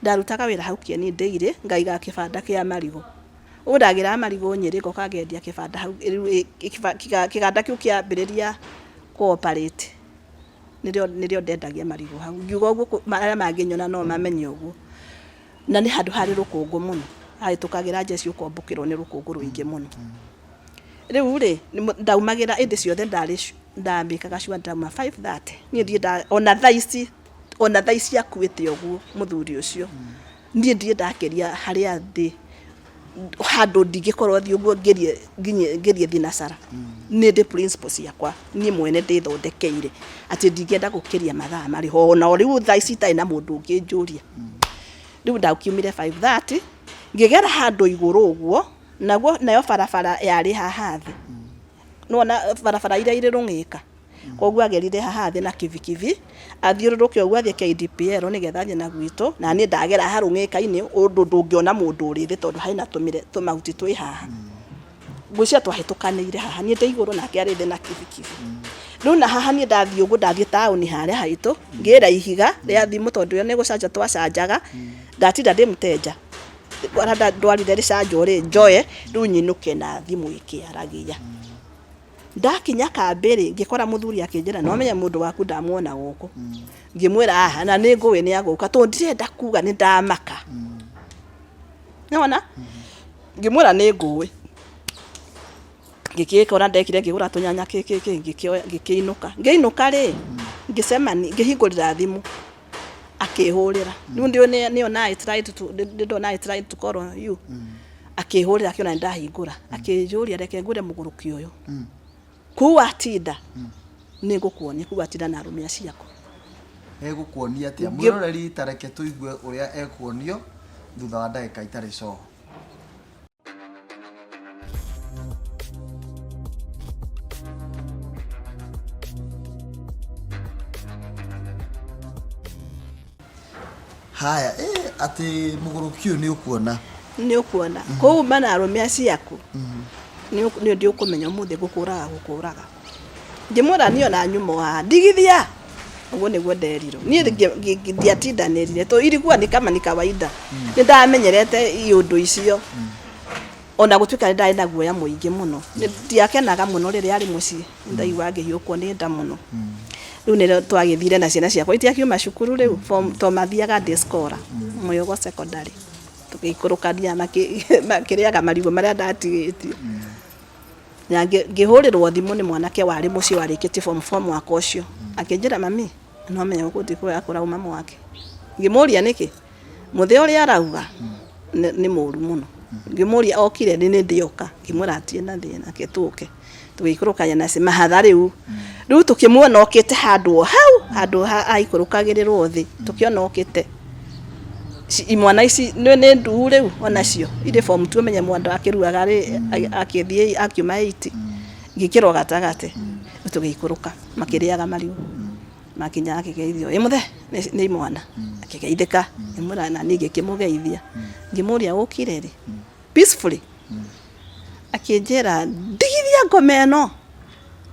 ndarutaga wira hau kieni ndeire ngaiga kibanda kia marigo udagira marigo Nyeri goka gendia kibanda hau kiganda kiu kia biriria cooperate nirio ndendagia marigo hau ngiuga uguo maria manginyona no mamenye uguo na ni handu hari rukungu muno aitukagira jeci ukombukirwo ni rukungu ruingi muno riu ri ndaumagira indi ciothe ndambikaga shua ndauma 5:30 ni ndi ona thaici akuite uguo muthuri ucio ni ndi ndakeria haria thi handu ndingikorwo thi uguo ngerie thinacara ni ndi principles yakwa ni mwene ndithondekeire ati ndingenda gukiria mathaa mari ho na riu thaici tai na mundu unginjuria riu ndaukiumire 5:30 ngigera handu iguru uguo nayo barabara yari haha thi nona barabara ira iri rungika koguo agerire haha thi na kivikivi athiururuke uguo athie KDPL nigetha thie na gwito na ni ndagera harungika-ini undu ndungiona mundu uri thi tondu haina tumahuti twi haha ngwicia twahitukanire haha ni ndeiguru nake ari thi na kivikivi riu na haha ni ndathie uguo ndathie tauni haria haitu ngira ihiga ria thimu tondu yo ni gucanja twacanjaga ndatinda ndi muteja kwarada ndwarire ricanjo ri njoe riu nyinuke na thimu ikiaragia ndakinya kambere ngikora muthuri akinjira no menya mundu waku ndamuona guku ngimwira aha na ni nguwi ni aguka to ndirenda kuga ni ndamaka nona ngimwira ni nguwi ngikikora ndekire ngigura tunyanya ngikiinuka ri ngisemani ngihingurira thimu akihurira riu ndio ni ona I tried to call you akihurira akiona ndahingura akijuria reke ngure muguruki uyu kuwa tinda ni ngukuonia kuwa tinda na rumia ciako egũkuonia atia mwĩroreri tareke tũigue ũrĩa ekuonio thutha wa ndagĩka itarĩ coho. Haya, ati mũgũrũki ũyũ nĩ ũkuona. Nĩ ũkuona. Kũu mana arũme aciaku. Nĩ ndio kũmenya mũthĩ gũkũraga. Ngĩmwĩra niĩ ona nyumo wa ndigithia. Ũguo nĩguo nderirwo. Niĩ ndiatindanĩrire. To ilikuwa ni kama ni kawaida. Nĩ ndamenyerete iũndũ icio. Ona gũtuĩka ndarĩ na guoya mũingĩ mũno. Ndiakenaga mũno rĩrĩa arĩ mũciĩ. Ndaigua ngĩhiũkwo nĩ nda mũno. Rĩu nĩ twagĩthire na ciana ciakwa itiakiuma cukuru rĩu to mathiaga day scholar Mwoyogo secondary. Tũgĩikũrũkania makĩrĩaga marigũ marĩa ndatigĩtie. Na ngĩhũrĩrwo thimũ nĩ mwanake warĩ mũciĩ warĩkĩtie form 4 mwaka ũcio. Akĩnjĩra mami, no menya gũkũthi kwega kũrauma mwake. Ngĩmũria nĩkĩ? Mũthĩ ũrĩa arauga nĩ mũru mũno. Ngĩmũria okire nĩ ndĩoka. Ngĩmwĩra atie na thĩna ketũke. Tũgĩikũrũkania na mahatha rĩu. Rĩu tũkĩmuona okĩte handũ haikũrũkagĩrĩrwo thĩ. Tũkĩona okĩte. Imwana ici nĩ nduu rĩu onacio irĩ form 2 menye mwanda akĩruaga akĩthiĩ akiuma 8 ngĩkĩrwo gatagatĩ. Tũgĩikũrũka makĩrĩaga marigũ makinya akĩgeithio mũthe nĩ imwana akĩgeithĩka imũra na niĩ ngĩkĩmũgeithia ngĩmũria ũkire rĩ peacefully akĩnjĩra ndigithia ngoma ĩno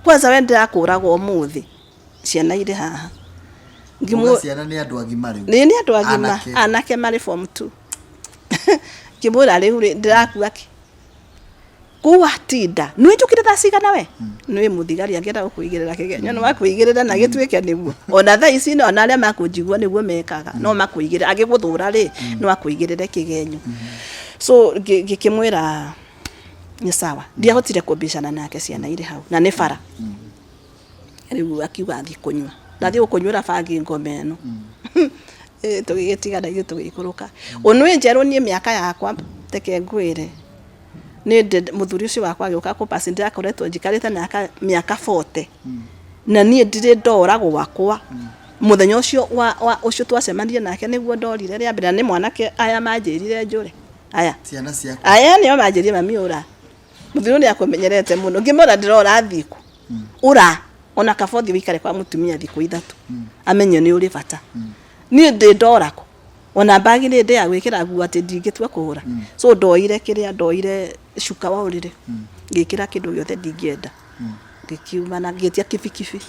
kwanza we ndirakũragwo ũmũthĩ ciana irĩ haha ciana nĩ andũ agima rĩu nĩ andũ agima anake marĩ form 2 ngĩmũra rĩu ndirakua kĩ kuwa tinda nĩ njũkire thaa cigana we nĩ mũthigari angĩenda gũkũigĩrĩra kĩgenyo no makũigĩrĩra na gĩtuĩke nĩguo ona thaa ici no ona arĩa makũnjigua nĩguo mekaga no makũigĩrĩra agĩgũthũra rĩ no akũigĩrĩre kĩgenyo so ngĩkĩmwĩra nĩ sawa ndiahotire kũmbicana nake ciana irĩ hau na nĩ bara rĩu akiuga thiĩ kũnyua ndathĩ gũkũnyuĩra bangi ngoma ĩno tũgĩgĩtigana ithuĩ tũgĩikũrũka onwe njerwo niĩ mĩaka yakwa teke ngwĩre nĩ mũthuri ũcio wakwa agĩũka kũpass ndakoretwo njikarĩte mĩaka 40 na niĩ ndirĩ ndora gwakwa mũthenya ũcio ũcio twacemanirie nake nĩguo ndorire rĩa mbere nĩ mwanake aya manjĩrire njũre aya ciana ciake aya nĩo manjĩrire mami ũra mũthuri nĩ akũmenyerete mũno ngĩmora ndĩrora thikũ ũra ona kabothi wikare kwa mutumia thikũ ithatũ amenye nĩ ũrĩ bata niĩ ndĩ ndorako ona bagi nĩ ndĩ ya gwĩkĩra nguo atĩ ndingĩtua kũhũra so ndoire cuka wa ũrĩrĩ ngĩkĩra kĩndũ gĩothe ndingĩenda ngĩkiuma na ngĩtia kibikibi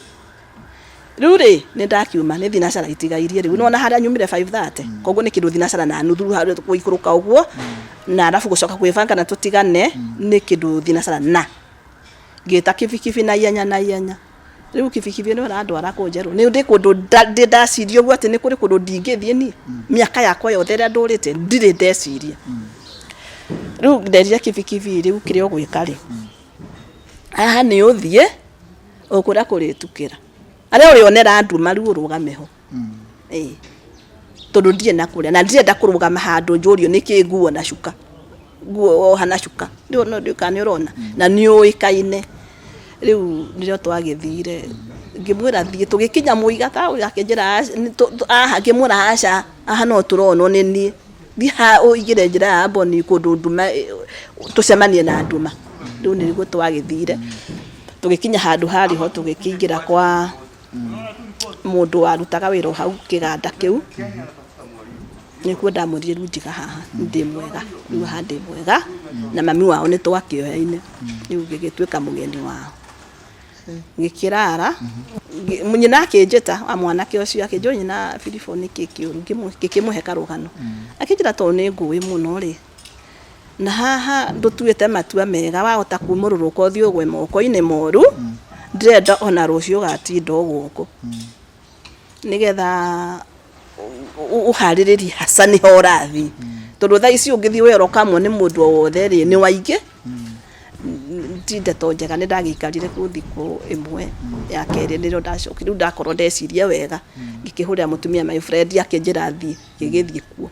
rĩu rĩ nĩ ndakiuma nĩ thinacara itigairie rĩu nona harĩa nyumire 5:30 koguo nĩ kĩndũ thinacara na nuthu harĩa gũikũrũka ũguo na arabu gũcoka kwĩbanga na tũtigane nĩ kĩndũ thinacara na ngĩta kibikibi na ihenya rĩu kibikibi nĩ ũrandwara kũnjerũ nĩ ndĩ kũndũ ndaciria ũguo atĩ nĩ kũrĩ kũndũ ndingĩthiĩ niĩ mĩaka yakwa yothe ĩrĩa ndũrĩte ndirĩ ndeciria rĩu nderire kibikibi rĩu kĩrĩa ũgwĩka rĩ haha nĩ ũthiĩ ũkũrĩa kũrĩtukĩra arĩa ũrĩonera nduma rĩu ũrũgame ho tondũ ndirĩ na kũrĩa na ndirenda kũrũgama handũ njũrio nĩkĩ nguo na cuka nguo hana cuka ndio kana ũrona na nĩ ũĩkaine rĩu nĩrĩo twagĩthire ngĩmwĩra thiĩ tũgĩkinya mũiga ta akĩnjĩra aha ngĩmwĩra aca aha no tũronwo nĩ niĩ thiĩ ha ũigĩre njĩra ya mboni kũndũ nduma tũcemanie na nduma rĩu nĩrĩo twagĩthire tũgĩkinya handũ harĩ ho tũgĩkĩingĩra kwa mũndũ warutaga wĩra hau kĩganda kĩu nĩkuo ndamũrire rĩu njiga haha ndĩ mwega rĩu haha ndĩ mwega na mami wao nĩ twakĩoyaine rĩu gĩgĩtuĩka mũgeni wao ngĩkĩrara nyina akĩnjĩta wa mwanake ũcio akĩnjũa nyina Philippo nĩkĩ kĩũru ngĩkĩmũhe karũgano akĩnjĩra to nĩ ngũĩ mũno rĩ na haha ndũtuĩte matua mega wahota kumũrũrũka ũthiĩ ũgwe moko-inĩ moru ndĩrenda ona rũciũ gatinda gũkũ nĩgetha ũharĩrĩrie haca nĩho ũrathiĩ tondũ thaa ici ũngĩthiĩ werokamwo nĩ mũndũ o wothe rĩ nĩ waingĩ ndeto njega nĩ ndagĩikarire kũ thikũ ĩmwe ya kerĩ nĩrĩo ndacokire rĩu ndakorwo ndeciria wega ngĩkĩhũrĩra mũtumia my friend akĩnjĩra thiĩ ngĩgĩthiĩ kuo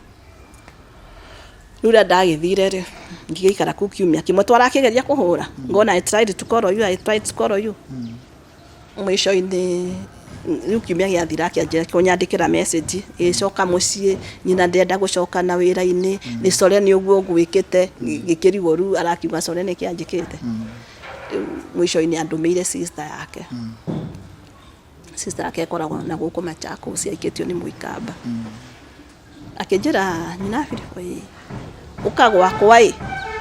rĩu ndagĩthire rĩ ngĩgĩikara kũ kiumia kĩmwe twarakĩgeria kũhũra ngona I tried to call you mũico-inĩ riu kiumia gĩathira kĩanjĩra kũnyandĩkĩra message ĩcoka mũciĩ nyina ndenda gũcoka na wĩra-inĩ nĩ core nĩ ũguo gwĩkĩte gĩkĩrigwo rĩu arakiuga core nĩ kĩanjĩkĩte mwisho-inĩ andũmĩire sister yake sister yake akoragwo na gũkũ Machakos aikĩtio nĩ Mũikamba akĩnjĩra nyina Philip ũka gwakwa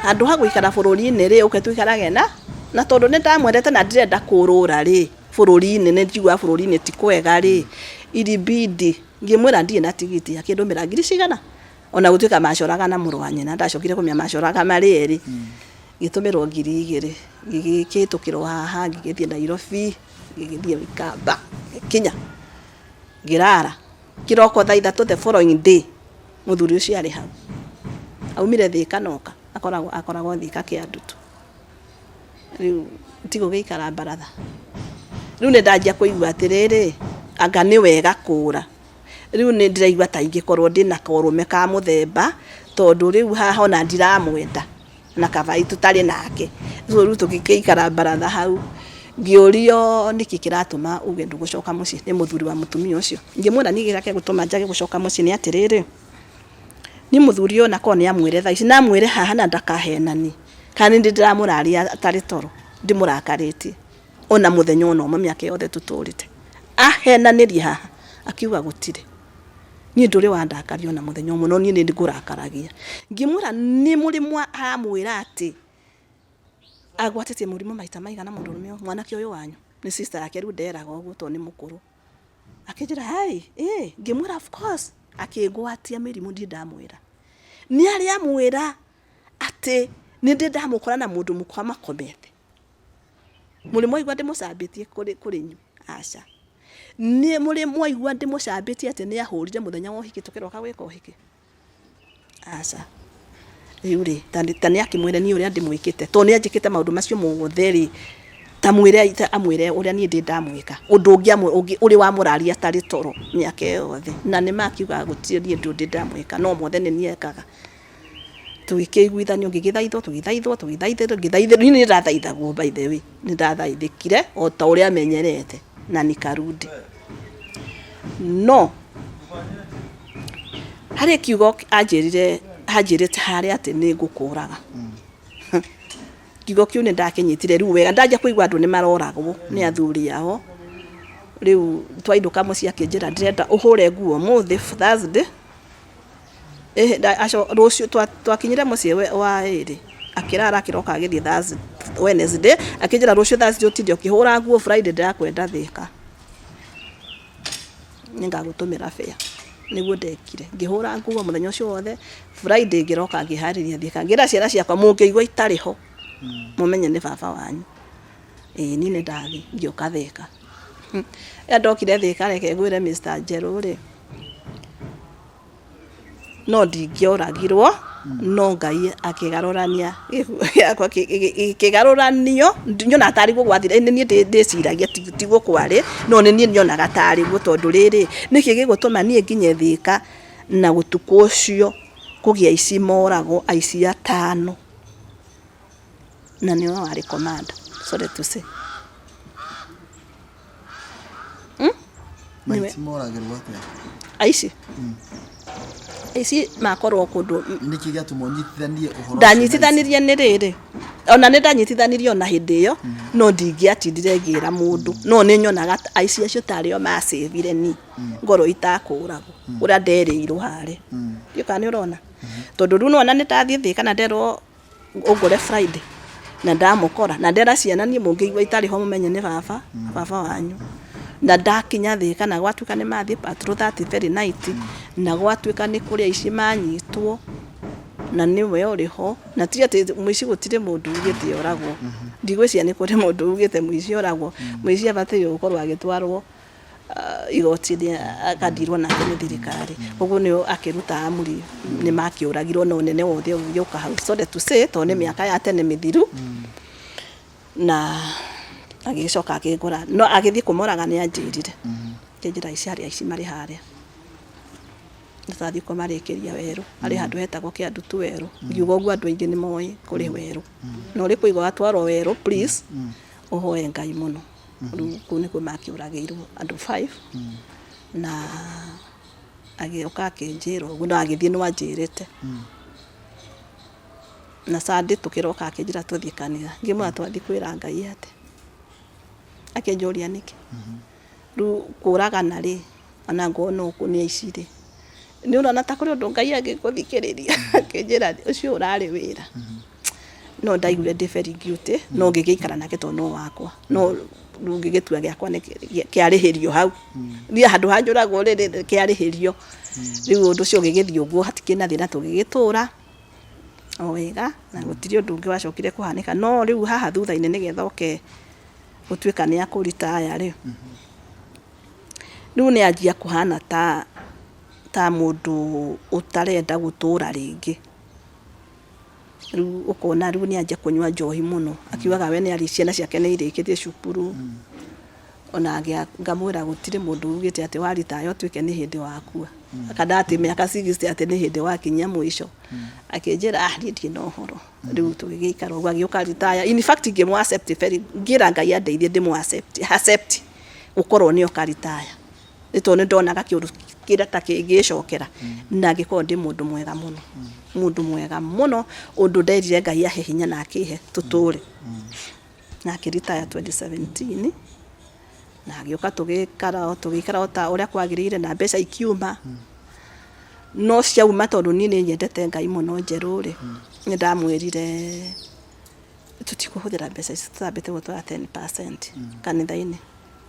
handũ ha gũikara bũrũri-inĩ rĩ ũke tũikarage na tondũ nĩ ndamwendete na ndirenda kũrũra rĩ bũrũri-inĩ nĩ njigua bũrũri-inĩ ti kwega rĩ iribidi ngĩmwĩra ndirĩ na tigiti akĩndũmĩra ngiri cigana ona gũtuĩka macoraga na mũrũ wa nyina ndacokire kũmenya macoraga marĩ erĩ gĩtũmĩrwo ngiri 2 gĩgĩkĩtũkĩrwo haha ngĩgĩthiĩ Nairobi ngĩgĩthiĩ Ikamba Kinya ngĩrara kĩroko thaa 3 the following day mũthuri ũcio arĩ hau aumire Thĩka noka akoragwo Thĩka Kĩandutu rĩu tigo gĩikara baratha rĩu nĩ ndanjia kũigua atĩrĩrĩ anga nĩ wega kũra rĩu nĩ ndĩraigua ta ingĩkorwo ndĩna korũme ka mũthemba tondũ rĩu haha ona ndiramwenda na kabai tutarĩ nake rĩu tũgĩikara baratha hau ngĩũrio nĩkĩ kĩratũma uge ndũgũcoka mũciĩ nĩ mũthuri wa mũtumia ũcio ngĩmwĩra nĩ gĩake gũtũma njage gũcoka mũciĩ nĩ atĩrĩrĩ ni mũthuri ona ko nĩ amwĩre thaa ici na amwĩre haha na ndakahenani kana ndĩ ndĩramũraria atarĩ toro ndĩmũrakarĩtie ona mũthenya ona ũmwe mĩaka yothe tũtũrĩte ahenanĩrie haha akiuga gũtirĩ niĩ ndũrĩ wandakario na mũthenya ũmwe no niĩ nĩ ngũrakaragia ngĩmwĩra nĩ mũrimũ amwĩra atĩ agwatĩtie mũrimũ maita maigana mũndũrũme mwanake ũyũ wanyu nĩ sister yake rĩu nderaga ũguo to nĩ mũkũrũ akĩnjĩra hai ngĩmwĩra of course akĩngwatia mĩrimũ ndi ndamwĩra nĩ arĩa amwĩra atĩ nĩ ndĩ ndamũkora na mũndũ mũkwa makomete mũrĩmo igwa ndĩmũcambĩtie kũrĩ nyu aca nĩ mũrĩmo igwa ndĩmũcambĩtie atĩ nĩ ahũrire mũthenya wa ũhiki tũkĩroka gwĩka ũhiki aca rĩu rĩ ta nĩ akĩmwĩra niĩ ũrĩa ndĩmwĩkĩte to nĩ anjĩkĩte maũndũ macio mothe rĩ ta mwĩre amwĩre ũrĩa niĩ ndĩ ndamwĩka ũndũ ũngĩ ũrĩ wa mũraria atarĩ toro mĩaka yothe na nĩ makiuga gũtirĩ niĩ ndĩ ndamwĩka no mothe nĩ niĩ ekaga tũgĩkĩiguithanio tũgĩthaithwo nĩ ndathaithagwo by the way nĩ ndathaithĩkire o ta ũrĩa amenyerete na nĩ karudi no harĩ kiugo anjĩrĩte harĩa atĩ nĩ ngũkũraga kiugo kĩu nĩ ndakinyitire rĩu wega ndanjia kũigua andũ nĩ maroragwo nĩ athuri ao rĩu twainduka mũciĩ akĩnjĩra ndĩrenda ũhũre nguo mũthĩ Thursday rũciũ twakinyire mũciĩ wa ĩrĩ akĩrara akĩroka agĩthiĩ Thursday Wednesday akĩnjĩra rũciũ Thursday ũtinde ũkĩhũra nguo Friday ndakwenda Thĩka nĩngagũtũmĩra fare nĩguo ndekire ngĩhũra nguo mũthenya ũcio wothe Friday ngĩroka ngĩharĩria Thĩka ngĩra ciana ciakwa mũngĩigua itarĩ ho mũmenye nĩ baba wanyu niĩ nĩ ndathi ngĩoka Thĩka ndokire Thĩka reke ngwĩre Mr. Njerũ rĩ no ndingĩoragirwo no Ngai akĩgarũrania gĩakwa kĩgarũranio nyona tarĩ gũgwathira niĩ ndĩciragia tiguo kwarĩ no nĩ niĩ nyonaga tarĩ guo tondũ rĩrĩ nĩkĩ gĩgũtũma niĩ nginye Thĩka na gũtukũ ũcio kũgĩa aici moragwo aici 5 na nĩ warĩ komanda sorry to say maiti moragĩrwo atĩa aici makorwo kũndũ nĩkĩ gĩatũma ũnyitithanie ũhoro ndanyitithanirie nĩ rĩrĩ ona nĩ ndanyitithanirie ona hĩndĩ ĩyo no ndingĩatindire ngĩra mũndũ no nĩ nyonaga aici acio tarĩo macĩvire ni ngoro itakũragwo ũrĩa nderĩirwo harĩ gĩoka nĩ ũrona tondũ rĩu nona nĩ ndathiĩ Thĩka na nderwo ũngũre Friday na ndamũkora na ndera ciana niĩ mũngĩigua itarĩ ho mũmenye nĩ baba wanyu na ndakinya Thĩka na gwatuĩka nĩ mathiĩ patrol that very night na gwatuĩka nĩ kũrĩa aici manyitwo na niwe ũrĩ ho na ti atĩ mũici gũtirĩ mũndũ ugĩte oragwo ndigwĩcia nĩ kũrĩ mũndũ ugĩte mũici oragwo mũici abataire gũkorwo agĩtwarwo igoti-inĩ akadirwo nake nĩ thirikari ũguo nĩ akĩruta amri nĩ makĩũragirwo na ũnene wothe ũgĩũka hau sorry to say to nĩ mĩaka ya tene mĩthiru na agĩcoka akĩgũra no agĩthiĩ kũmoraga nĩ anjĩrire kĩnjĩra ici harĩa aici marĩ harĩa ndathiĩ kũmarĩkĩria werũ harĩ handũ hetagwo Kĩandutu werũ ngiuga ũguo andũ aingĩ nĩ moĩ kũrĩ werũ no ũrĩ kũigwa atwarwo werũ please ũhoe Ngai mũno riu kuu nikuo makiuragiirwo andu 5 na agioka akinjira uguo no agithie no anjirite na Sunday tukiroka akinjira tuthie kanitha ngimwa twathi kwira Ngai ate akinjuria niki riu kuragana ri ona ngona uku ni aici ri ni urona ta kuri undu Ngai agikuthikiriria akinjira ucio urari wira no ndaigure ndi very guilty no ngigikara nake to no wakwa no ngigitua giakwa ni kiarihirio hau ni handu hanjuragwo ri kiarihirio riu undu cio gigithio guo hatikina thina tugigitura o wega na gutiri undu ungi wacokire kuhanika no riu haha thutha-ini nigetha oke gutuika ni akuritaya ri riu ni anjia kuhana ta mundu utarenda gutura ringi riu ukona riu ni anjia kunywa njohi muno akiugaga we ni ari ciana ciake ni irikitie cukuru ona ngamwira gutiri mundu ugite ati waritaya utuike ni hindi wakua kada ati miaka 60 ati ni hindi wakinya mwisho akinjira ndi no horo riu tugigikara gwa gioka ritaya in fact ngimwa accept very ngira Ngai andeithie ndimu accept ukorwo ni okaritaya nito ni ndonaga kiundu kira ta kigicokera na ngiko ndi mundu mwega muno undu nderire Ngai ahe hinya na akihe tuture na akiritaya 2017 na gioka tugikara ota uria kwagirire na mbeca ikiuma no ciauma tondu ni nyendete Ngai muno njeru ri ni ndamwirire tutikuhuthira mbeca ici tutambite gutwara 10% kanitha-ini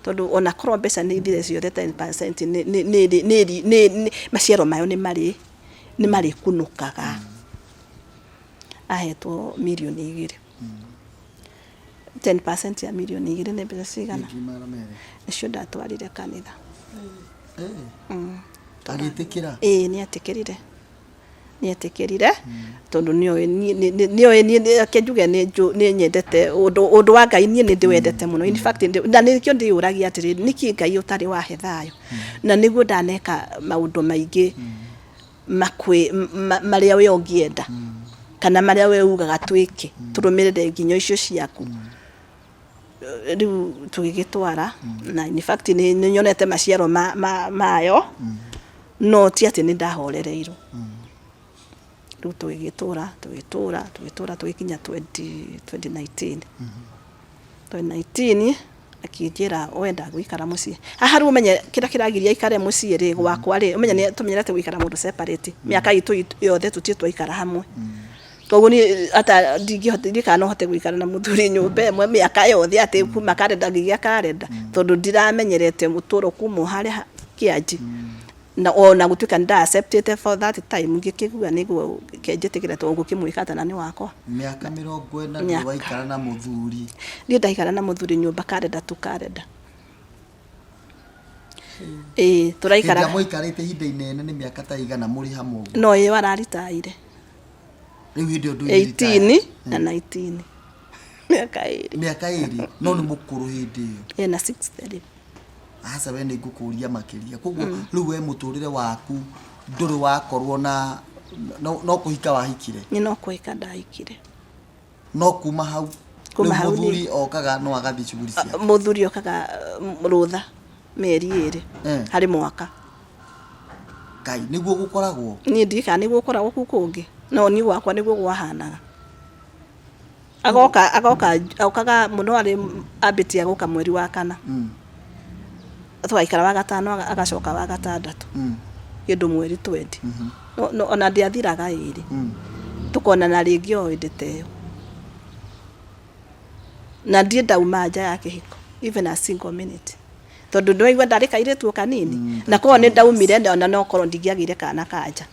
tondu ona korwo mbeca ni ithire ciothe 10% ni maciaro mayo ni mari kunukaga ahetwo milioni 2 10% ya milioni 2 ni mbeca cigana nicio ndatwarire kanitha agitikira ni atikirire tondu nio akenjuge ni nyendete undu wa Ngai ni ndiwendete muno in fact na nikio ndiuragia atiri niki Ngai utari wa hethayo na niguo ndaneka maundu maingi maria we ungienda kana maria we ugaga twike turumirire nginyo icio ciaku riu tugigitwara na in fact ni nyonete maciaro mayo no ti ati ni ndahorereirwo riu tugigitura tugikinya 2019 akinjira wenda gwikara mucii haha riu umenye kira kiragiria ikare mucii ri gwakwa ri umenye ni tumenyerete gwikara mundu separate miaka itu yothe tutie twaikara hamwe koguo ni ata ndingihota hote gwikara na muthuri nyumba emwe miaka yothe ati kuma karenda ngigia karenda tondu ndiramenyerete muturo kuma haria kiaji na ona gutuika nda accepted for that time ngikigua niguo kenjetikira tongu kimwikata na ni wakwa miaka 40 ni waikara na muthuri ni ndaikara na muthuri nyumba karenda tu karenda turaikara ndia muikarite hinda inene ni miaka ta igana muri hamwe no wararitaire riu hindu ndu 18 na 19 miaka iri no ni mukuru hindi iyo na 630 asa we ni ngukuria makiria koguo riu we muturire waku nduri wakorwo na no kuhika wahikire ni no kuhika ndahikire no kuma hau muthuri okaga no agathi shughuli cia muthuri okaga rutha meri iri hari mwaka Ngai niguo gukoragwo ni ndika niguo gukoragwo kukungi no ni gwakwa niguo gwahanaga agokaga muno ari ambitia guka mweri wa kana twaikara wa gatano agacoka wa gatandatu kindu mweri 20 no ona ndiathiraga iri tukona na ringi o inditeo na ndie ndauma nja ya kihiko even a single minute tondu ndoigwa ndarika ire tu kanini na ko ni ndaumire ona no korwo ndingiagire kana kanja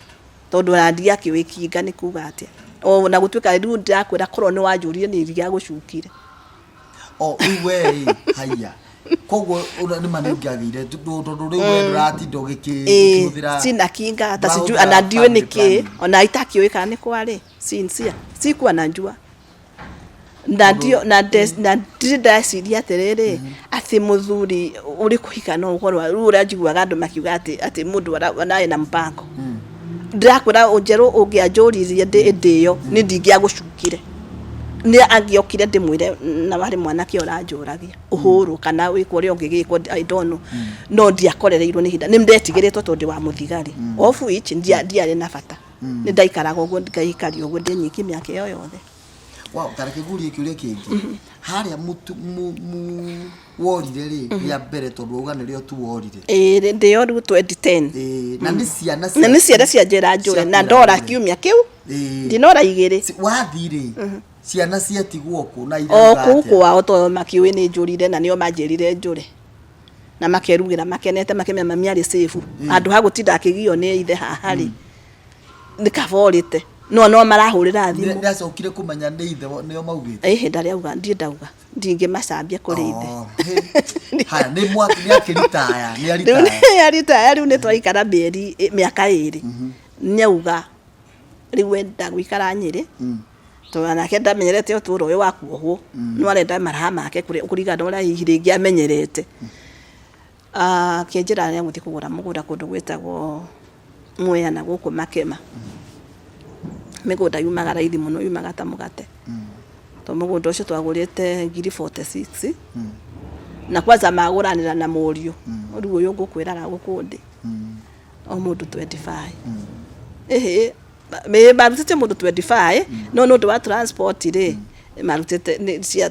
tondu randia kiwikinga ni kuga atia o na gutuika riu ndakwira korwo ni wanjurire ni iria gucukire we haya koguo ni manengiagire tondu riu we nduratindo gikihũthira sina kinga hata siju ana ndiwe niki ona itakiwika ni kwari sincere sikuwa najua ndio na ndiciria atiriri ati muthuri uri kuhika no ukorwa riu uranjiguaga andu makiuga ati mundu anaye na mpango ndakwira unjeru ungianjuririe ndiyo ni ndingia gucukire ni angiokire ndimwire na bari mwanake oranjuragia uhuru kana wiko ri ongigiko I don't know no ndiakorereirwo ni hinda nimndetigiritwo tondi wa muthigari of which ndiari na bata ni ndaikaraga uguo ngaikari uguo ndinyiki miaka yo yothe. Wow, tareke guri kiuria kingi haria mutu worire ri ya mbere tondu uga ni rio tu worire ndio ru 2010 na ni ciana cia njera njure na ndora kiumia kiu ndinora igiri wathire ciana ciatigwo ku na ira o kuku ao to makiwe ni njurire na nio manjerire njure na makerugira makenete makemya mami ari safe andu ha gutinda akigio ni ithe hahari nikavorite no marahurira thimu ndacokire kumenya ni ithe nio maugite ndari auga ndauga ndinge macambia kuri ithe ha ni mwaki ni akiritaya ni aritaya riu ni twaikara miaka 2 nyauga riu enda guikara Nyeri to anake ndamenyerete uturo uyu wakuohwo no arenda maraha make kuriga ndora hiringi amenyerete kenjira ni amuthi kugura mugura kundu gwetagwo Mwea na guku Makema migunda yumaga raithi muno yumaga ta mugate to mugunda ucio twagurite 46 na kwanza maguranira na murio riu uyu ngukwiraga gukundi o mundu 25 me barutite mundu 25 no wa transport ri marutite cia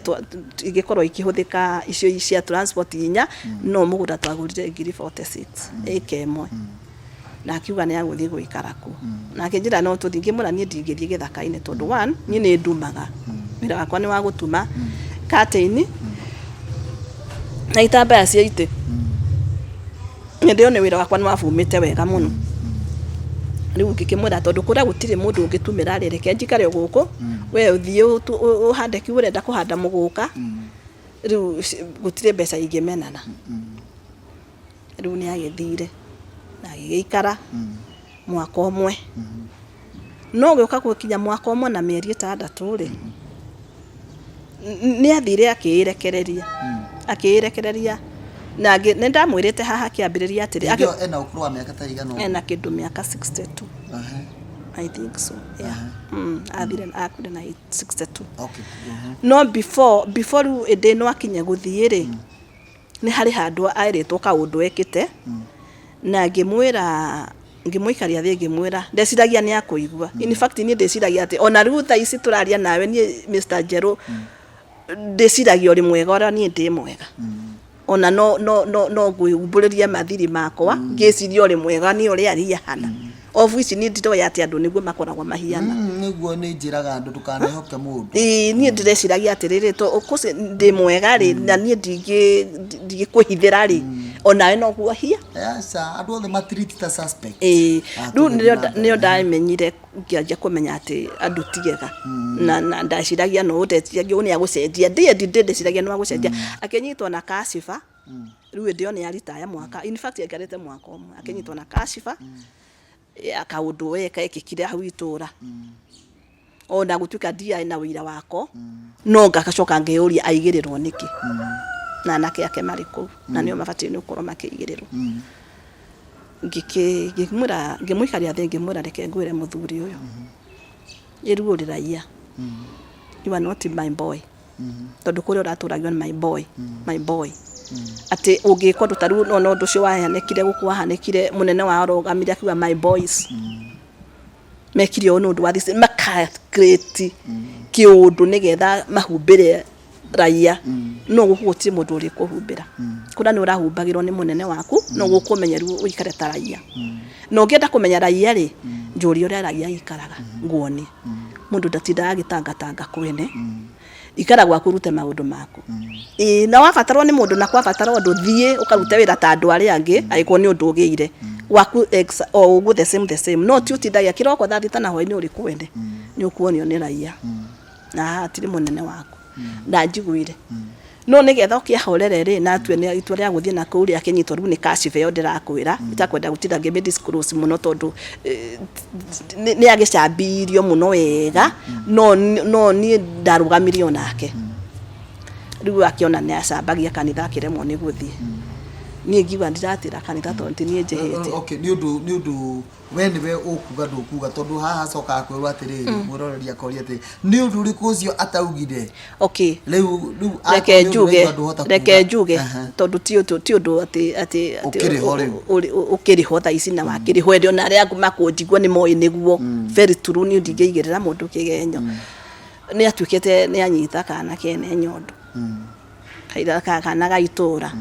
igikorwo ikihuthika icio cia transport inya no mugunda twagurire 46 ekemwe na kiuga ni aguthie guikaraku na kinjira no tuthingi mura ni ndingithie githaka-ini tondu 1 ni ni ndumaga wira wakwa ni wa gutuma curtain na itambaya cia ite ndio ni wira wakwa ni wafumite wega muno riu ngikimwira tondu kuria gutire mundu ungitumira rereke njikare guku we uthie uhande kiure nda kuhanda muguka riu gutire mbeca ingimenana riu ni agithire na giikara mwaka omwe no gioka gukinya mwaka omwe na mieri 6 ri ni athire akirekereria na ni ndamwirite haha kiambiriria atiri ena ukuru wa miaka tarigano ena kindu miaka 62 I think so yeah athire akure na 62 okay no before ede no akinya guthie ri ni hari handu airitwo kaundu ekite na ngimwikaria thi ngimwira ndeciragia ni akuigua in fact ni ndeciragia ati ona riu tha ici turaria nawe ni Mr. Jeru ndeciragia uri mwega ora ni ndi mwega ona no ngwiumburiria mathiri makwa ngiciria uri mwega ni uri aria hana office ni ndito ya ati andu niguo makoragwo mahiana niguo ni njiraga andu ndukanahoke mundu ni ndeciragia ati riri to ukuse ndi mwega ri na ni ndingikuhithira ri ona no guohia yasa andu othe matreat ta suspect riu nio ndamenyire ngianjia kumenya ati andu tigega na ndaciragia no ndeciragia ni agucenjia ndeciragia no agucenjia akenyitwo na kashifa riu ndio ni aritaya mwaka in fact yakarete mwaka omwe akenyitwo na kashifa akaundu weka ekikire hau itura ona gutuika ndia na wira wako no ngakacoka ngeuria aigirirwo niki na nake yake mariko na nio mabati ni ukorwo makiigirirwo ngimwikaria thi ngimwira reke ngwire muthuri uyu irugurira iya you are not my boy tondu kuri uraturagio ni my boy ati ungikwa ndutaru no ndu cio wahanekire guku wahanekire munene wa rogamire akiwa my boys mekire ono ndu wathi makacreate kiundu nigetha mahumbire raia no gukuti mundu uri kuhumbira kuna ni urahumbagirwo ni munene waku no gukumenya ru uikare ta raia no ngenda kumenya raia ri njuri uri raia ikaraga nguoni mundu ndatinda agitanga kwene ikara gwa kurute maundu maku na wafatarwo ni mundu na kwafatarwo ndu thie ukarute wira ta andu ari angi aiko ni undu ugiire waku o ugu the same no ti utindagia kiroko thathita na hwaini uri kwende ni ukuonio ni raia na atiri munene waku na njiguire no nigetha ukiahorere ri na atwe ni itwa ria guthie na kuria kenyitwo riu ni kashife yo ndirakwira itakwenda gutinda ngime disclose muno tondu ni agicambirio muno wega no ni ndarugamirio nake riu akiona ni acambagia kanitha kiremwo ni guthie niĩ ngiuga ndiratĩra kanitha tondu niĩ njehete. Okay, nĩ ũndũ we nĩwe ũkuga ndũkuga tondu haha cokaga kwĩrwo atĩrĩrĩ mwĩroreri akoria atĩ nĩ ũndũ ũrĩkũ ũcio ataugire. Okay, rĩu reke njuge tondu ti ũndũ atĩ ũkĩrĩho thaa ici na wakĩrĩho ĩrĩ ona arĩa angĩ makũnjigua nĩ moĩ nĩguo very true nĩ ndingĩigĩrĩra mũndũ kĩgenyo. Nĩ atuĩkĩte nĩ anyita kana kene nyondo kana ga itũra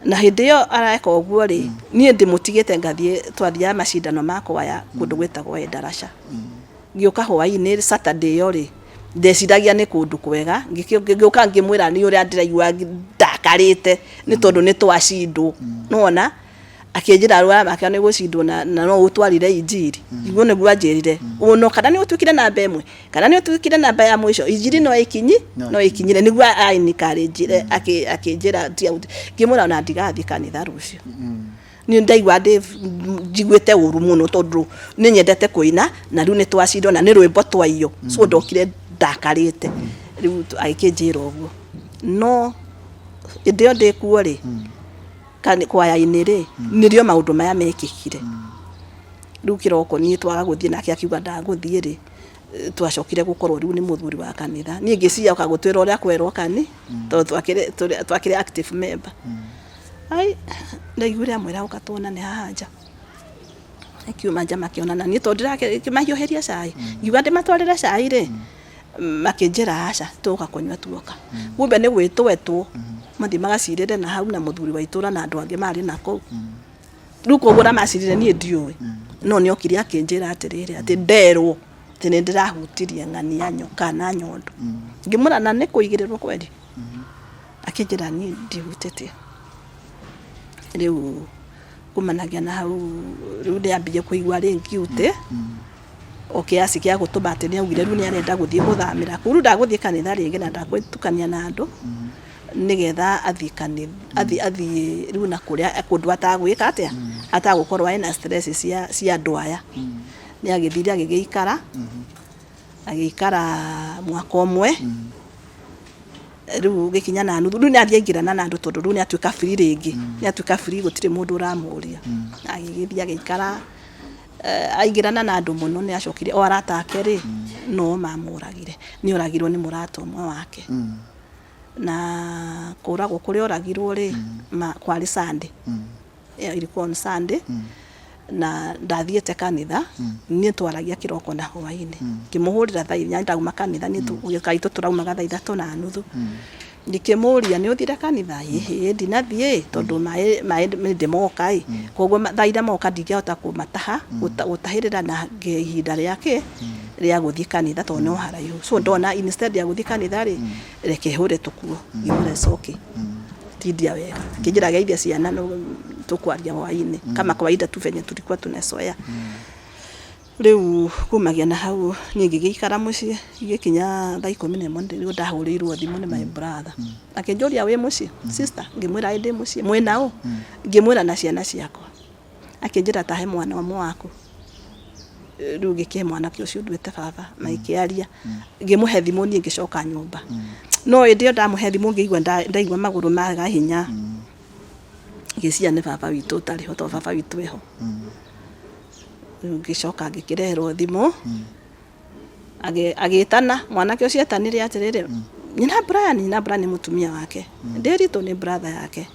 na hĩndĩ ĩyo areka ũguo rĩ niĩ ndĩmũtigĩte ngathiĩ twathiaga macindano ma kwaya kũndũ gwĩtagwo Endarasha. Ngĩũka hwaĩ-inĩ Saturday ĩyo rĩ ndeciragia nĩ kũndũ kwega ngĩũka ngĩmwĩra nĩ ũrĩa ndĩraigua ndakarĩte nĩ tondũ nĩ twacindwo nona akĩnjĩra rũa make nĩ gũcindwo na no ũtwarire injiri iguo nĩguo anjĩrire no kana nĩ ũtuĩkire namba ĩmwe kana nĩ ũtuĩkire namba ya mũico injiri no ĩkinyire nĩguo encourage akĩnjĩra ngĩmwĩra ona ndigathiĩ kanitha rũciũ. Niĩ ndaigua njiguĩte ũru mũno tondũ nĩ nyendete kũina na rĩu nĩ twacindwo na nĩ rwĩmbo twaiywo so ndokire ndakarĩte rĩu agĩkĩnjĩra ũguo no hĩndĩ ĩyo ndĩkuo rĩ kwaya-inĩ rĩ nĩrĩo maũndũ maya mekĩkire. Rĩu kĩroko niĩ twaga gũthiĩ nake akiuga ndagũthiĩ rĩ twacokire gũkorwo rĩu nĩ mũthuri wa kanitha. Niĩ ngĩciria oka gũtwĩra ũrĩa kwerwo kani tondũ twakĩrĩ active member. Ai ndaiguire amwĩra ũka tuonane haha nja akiuma nja makĩonana niĩ tondũ ndĩrakĩmahiũhĩria cai ngiuga ndĩmatwarĩre cai rĩ makĩnjĩra aca tũka kũnyua tuoka kumbe nĩ gwĩtwetwo mathiĩ magacirĩre na hau na mũthuri wa itũra na andũ angĩ marĩ na kũu. Rĩu kũgũra macirĩre niĩ ndiũĩ no nĩ okire akĩnjĩra atĩrĩrĩ atĩ nderwo atĩ nĩ ndĩrahutirie ng'ania nyoka na nyondo. Ngĩmwĩra na nĩ kũigĩrĩrwo kweri akĩnjĩra niĩ ndihutĩtie. Rĩu kumanagia na hau rĩu ndĩambirie kũigua rĩngĩ ũtĩ okiasi kĩa gũtũma atĩ nĩ augire rĩu nĩ arenda gũthiĩ gũthamĩra kũu ndagũthiĩ kanitha rĩngĩ na ndagũtukania na andũ nigetha athiĩ rĩu na kũrĩa kũndũ atagwĩka atĩa atagũkorwo ena stress cia andũ aya. Nĩ agĩthire agĩikara mwaka ũmwe rĩu gĩkinya na nuthu rĩu nĩ athiĩ aingĩrana na andũ tondũ rĩu nĩ atuĩka free rĩngĩ nĩ atuĩka free gũtirĩ mũndũ ũramũria. Agĩgĩthiĩ agĩikara aingĩrana na andũ mũno nĩ acokire o arata ake rĩ no mamũragire nĩ oragirwo nĩ mũrata ũmwe wake na kũragwo kũrĩa oragirwo rĩ kwarĩ Sunday ilikuwa on Sunday na ndathiĩte kanitha niĩ twaragia kĩroko na hwaĩ-inĩ ngĩmũhũrĩra thaa inya ndauma kanitha niĩ kaitũ tũraumaga thaa 3:30 ndikĩmũria nĩ ũthire kanitha ndinathiĩ tondũ maĩ ndĩmoka koguo thaa iria moka ndingĩhota kũmataha gũtahĩrĩra na ihinda rĩake rĩa gũthiĩ kanitha tondũ no haraihu so ndona instead ya gũthiĩ kanitha rĩ reke hũre tũkuo ngĩmwĩra coki tindia wega kĩnjĩra geithia ciana tukwaria hwaĩ-inĩ kama kawaida tu venye tulikuwa tunasoea. Rĩu kumagia na hau niĩ ngĩgĩikara mũciĩ gĩkinya thaa 11 ndio ndahũrĩirwo thimũ nĩ my brother akĩnjũria wĩ mũciĩ sister ngĩmwĩra ndĩ mũciĩ mwĩna ũ ngĩmwĩra na ciana ciakwa akĩnjĩra tahe mwana ũmwe waku rĩu gĩkĩhe mwana kĩcio nduĩte baba maikĩaria ngĩmũhe thimũ niĩ ngĩcoka nyũmba no ĩndĩ ndamũhe thimũ ngĩigua ndaigua magũrũ maga hinya ngĩcia nĩ baba witũ tarĩ ho to baba witũ eho ngĩcoka ngĩkĩreherwo thimũ agĩtana mwanake ũcio etanire atĩrĩrĩ nyina Brian nĩ mũtumia wake ndĩritũ nĩ brother yake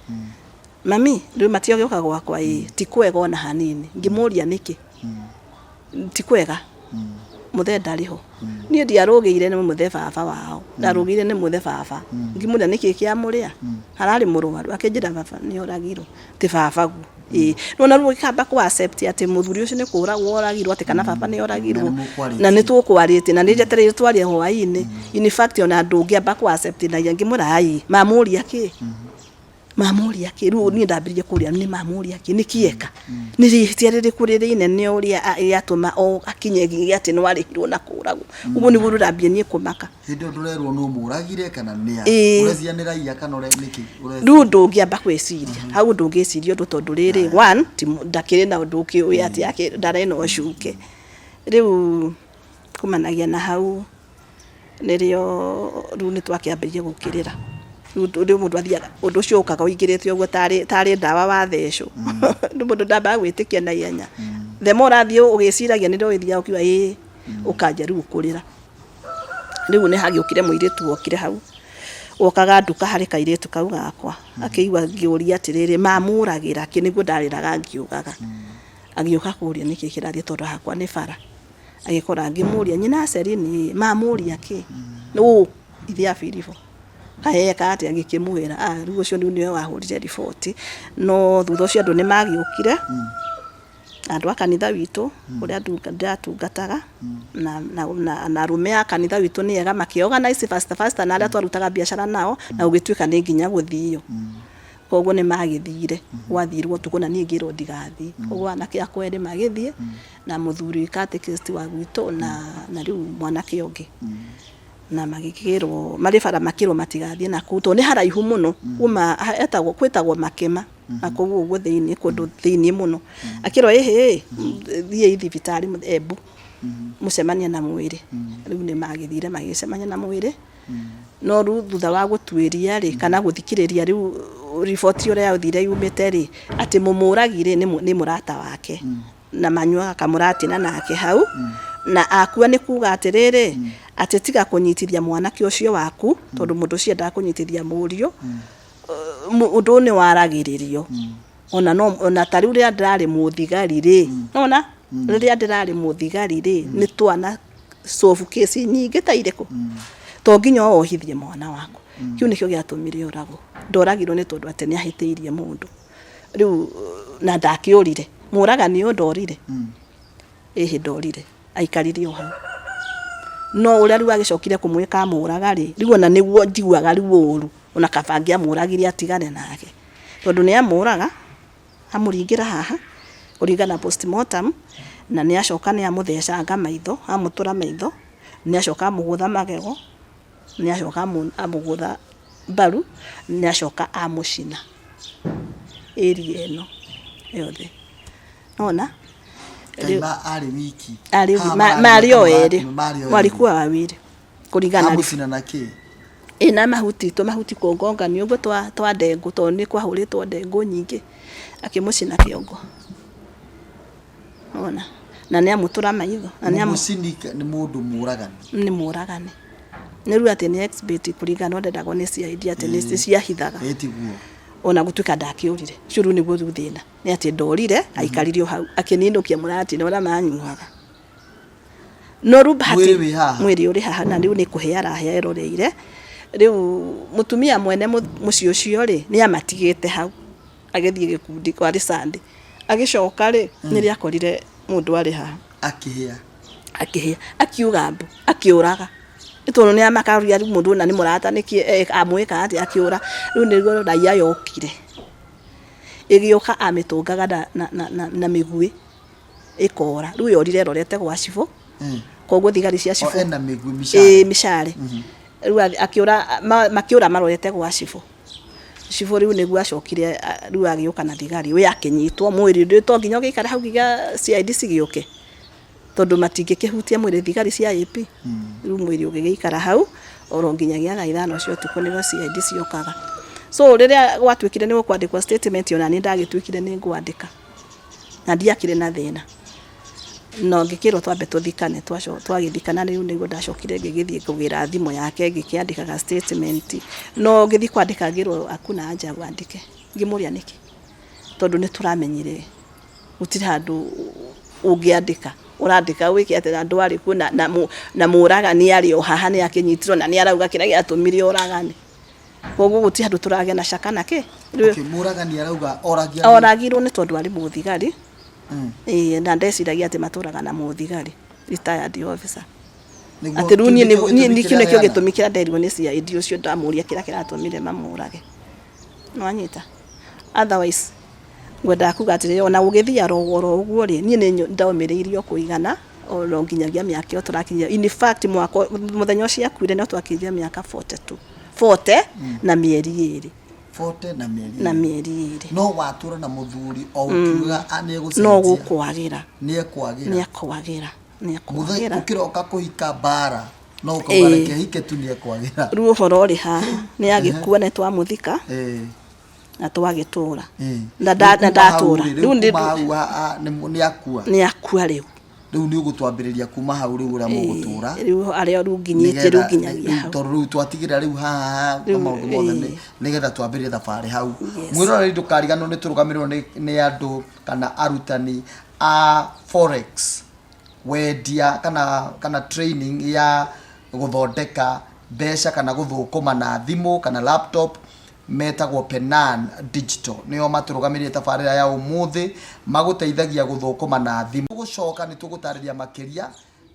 mami rĩu matiogĩũka gwakwa ti kwega ona hanini ngĩmũria nĩkĩ ti kwega mũthee ndarĩ ho niĩ ndiarũgĩire nĩ mũthee baba wao ndarũgĩire nĩ mũthee baba ngĩmũria nĩkĩ kĩa mũrĩa hararĩ mũrwaru akĩnjĩra baba nĩ oragirwo ti baba gu no na rũo kamba ku accept atĩ mũthuri ũcio nĩ kũragwo oragirwo atĩ kana baba nĩ oragirwo na nĩ tũkwarĩte na nĩ njetereire twarie hwaĩ-inĩ in fact ona andũ ngĩamba ku accept na ngĩmũra ai mamũria kĩ rĩu niĩ ndambĩrĩrie kũria nĩ mamũria kĩ nĩ kĩeka nĩ rĩtiarĩ kũrĩrĩ inene ũrĩa yatũma o akinye atĩ nĩ warĩhirwo na kũragwo ũguo nĩguo rũrambie niĩ kũmaka hĩndĩ ĩyo ndũrerwo nũ mũragire kana nĩ ũreciria nĩ raia kana nĩkĩ rĩu ndũngĩamba gwĩciria hau ndũngĩciria ũndũ tondũ rĩrĩ one ndakĩrĩ na ũndũ ũkĩũĩ atĩ yake ndarena ũcuke rĩu kumanagia na hau nĩrĩo rĩu nĩ twakĩambĩrĩrie gũkĩrĩra Ndio mundu athiaga undu ucio ukaga uingirite uguo tari ndawa wa thesho ndio mundu ndamba gwitikia na ihenya the more athie ugiciragia ni ndo ithia ukiwa ukanja riu kurira riu ni hagiukire muiritu okire hau okaga nduka hari kairitu kau gakwa akiigua ngiuria atiriri mamuragira kiniguo ndariraga ngiugaga agioka kuria niki kirathie tondu hakwa ni bara agikora ngimuria nyina Celine mamuria ki no ithia Filipo kaeka ati agikimuira riu ucio niwe wahurire report no thutha ucio andu ni magiukire andu akanitha witu uria ndatungataga na rume a kanitha witu ni ega makiorganize fast na aria twarutaga biashara nao na ugituika ni nginya guthio koguo ni magithire wathirwo tukuna ni ngiro ndigathi koguo anake akwere magithie na muthuri catechist wa gwitu na riu mwanake ongi na magikirwo mari bara makirwo matigathie na kuto ni haraihu muno uma etagwo kwetagwo makema akoguo uguo thiini kundu thiini muno akirwo thie thibitari Embu mucemania na mwiri riu ni magithire magicemania na mwiri no ru thutha wa gutwiria ri kana guthikiriria riu report ore ya uthire yumite ri ati mumuragire ni murata wake na manyua kamuratina nake hau na akua ni kuga atiriri ati tiga kunyitithia mwanake ucio waku tondu mundu ucio nda kunyitithia murio undu ni waragiririo ona tariu ria ndirari muthigari ri nona riria ndirari muthigari ri ni twana solve case nyingi ta iriku to nginya ohithie mwana waku kiu nikio giatumire orago ndoragirwo ni tondu ati ni ahiteirie mundu riu na ndakiurire muragani ndorire ndorire aikaririe o hau no uria riu agicokire kumwika muraga ri riu ona niguo njiguaga riu uru ona kabangia muragire atigane nake tondu ni amuraga amuringira haha uringana postmortem na ni acoka ni amuthecanga maitho amutura maitho ni acoka amugutha magego ni acoka amugutha baru ni acoka amucina eri eno yothe ona kaima ari wiki Mario eri walikuwa wawili kuringana amucina na ki ina mahuti kongonga ni ugo twa ndengu to ni kwa huritwo ndengu nyingi akimucina kiongo ona na ni amutura maitho na ni amucinika ni mundu muragani ni ru ati ni expert kuringana ndendagwo ni CID ati ni ciahithaga etiguo ona gutuika ndakiurire curu ni guthu thina ni ati ndorire aikaririo hau akinindukia murati na ora manyuaga no ru bahati mwiri uri haha na riu ni kuheara heroreire riu mutumia mwene mucio cio ri ni amatigite hau agithie gikundi kwa risande agicoka ri ni ri akorire mundu ari haha akihia akiuga mbu akiuraga itono ni amakaruria riu mundu na ni murata niki amwika ati akiura riu ni go raia yokire igioka amitungaga na migui ikora riu yorire rorete gwa cibo koguo thigari cia cibo ena migui mishare riu akiura makiura marorete gwa cibo riu niguo acokire riu agioka na thigari we akinyitwo mwiri ndito nginya gikara hau giga CID cigioke tondu matingikihutia mwiri thigari cia AP riu mwiri ugiikara hau oro nginyagia thaa 5 cio tuko nigo CID ciokaga so riria gwatwikire ni kwandikwa statement ona ni ndagitwikire ni ngwandika na ndiakire na thina no ngikirwo twambe tuthikane twagithikana riu niguo ndacokire ngigithie kugira thimu yake ngikiandikaga statement no ngithi kwandika ngirwo akuna anja gwandike ngimuria niki tondu ni turamenyire utiri handu ungiandika urandika wiki ati andu ari ku na muragani ari o haha ni akinyitirwo na ni arauga kira giatumire uragani koguo guti handu turage na shaka nake muragani arauga oragirwo ni tondu ari muthigari na ndeciragia ati maturaga na muthigari retired officer ati runi ni kine kio gitumikira nderirwo ni CID ucio ndamuria kira kiratumire mamurage no anyita otherwise gwenda kuga atire ona ugithia rogoro uguo ri ni ndaumiriirio kuigana oro nginyagia miaka yo turakinyia in fact mwako muthenya ucio akuire no twakinyia miaka 40 na mieri iri 40 na mieri iri no watura na muthuri o ukiuga anegucenjia no gukwagira ni ekwagira muthenya ukiroka kuhika bara no ukagareke hike tu nie kwagira ru horo ri ha ni agikua ne twa muthika na twagitura na ndatura riu ni akua riu ni ugutwambiriria kuma hau riu ura mugutura riu aria runginyite runginyagia hau toru twatigira riu haha maundu mothe nigetha twambirie thabari hau mwiroreri ndukariganwo ni turugamirwo ni andu kana arutani a forex wendia kana training ya guthondeka mbeca kana guthukuma na thimu kana laptop metagwo Penan Digital nio maturugamirie tabarira ya umuthi maguteithagia guthukuma na thimu gucoka ni tugutariria makiria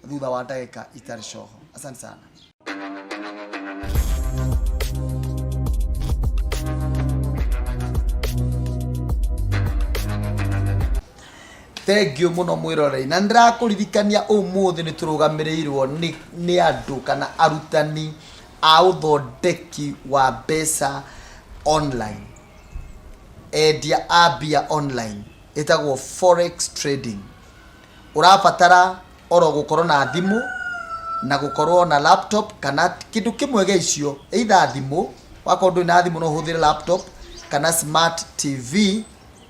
thutha wa ndagika itari coho. Asante sana. Thank you muno mwirorei na ndirakuririkania umuthi ni turugamirirwo ni andu kana arutani a uthondeki wa mbeca online endia abia online etagwo forex trading. Urabatara oro gukorwo na thimu na gukorwo na laptop kana kindu kimwe geicio either thimu wakorwo na thimu no huthire laptop kana smart TV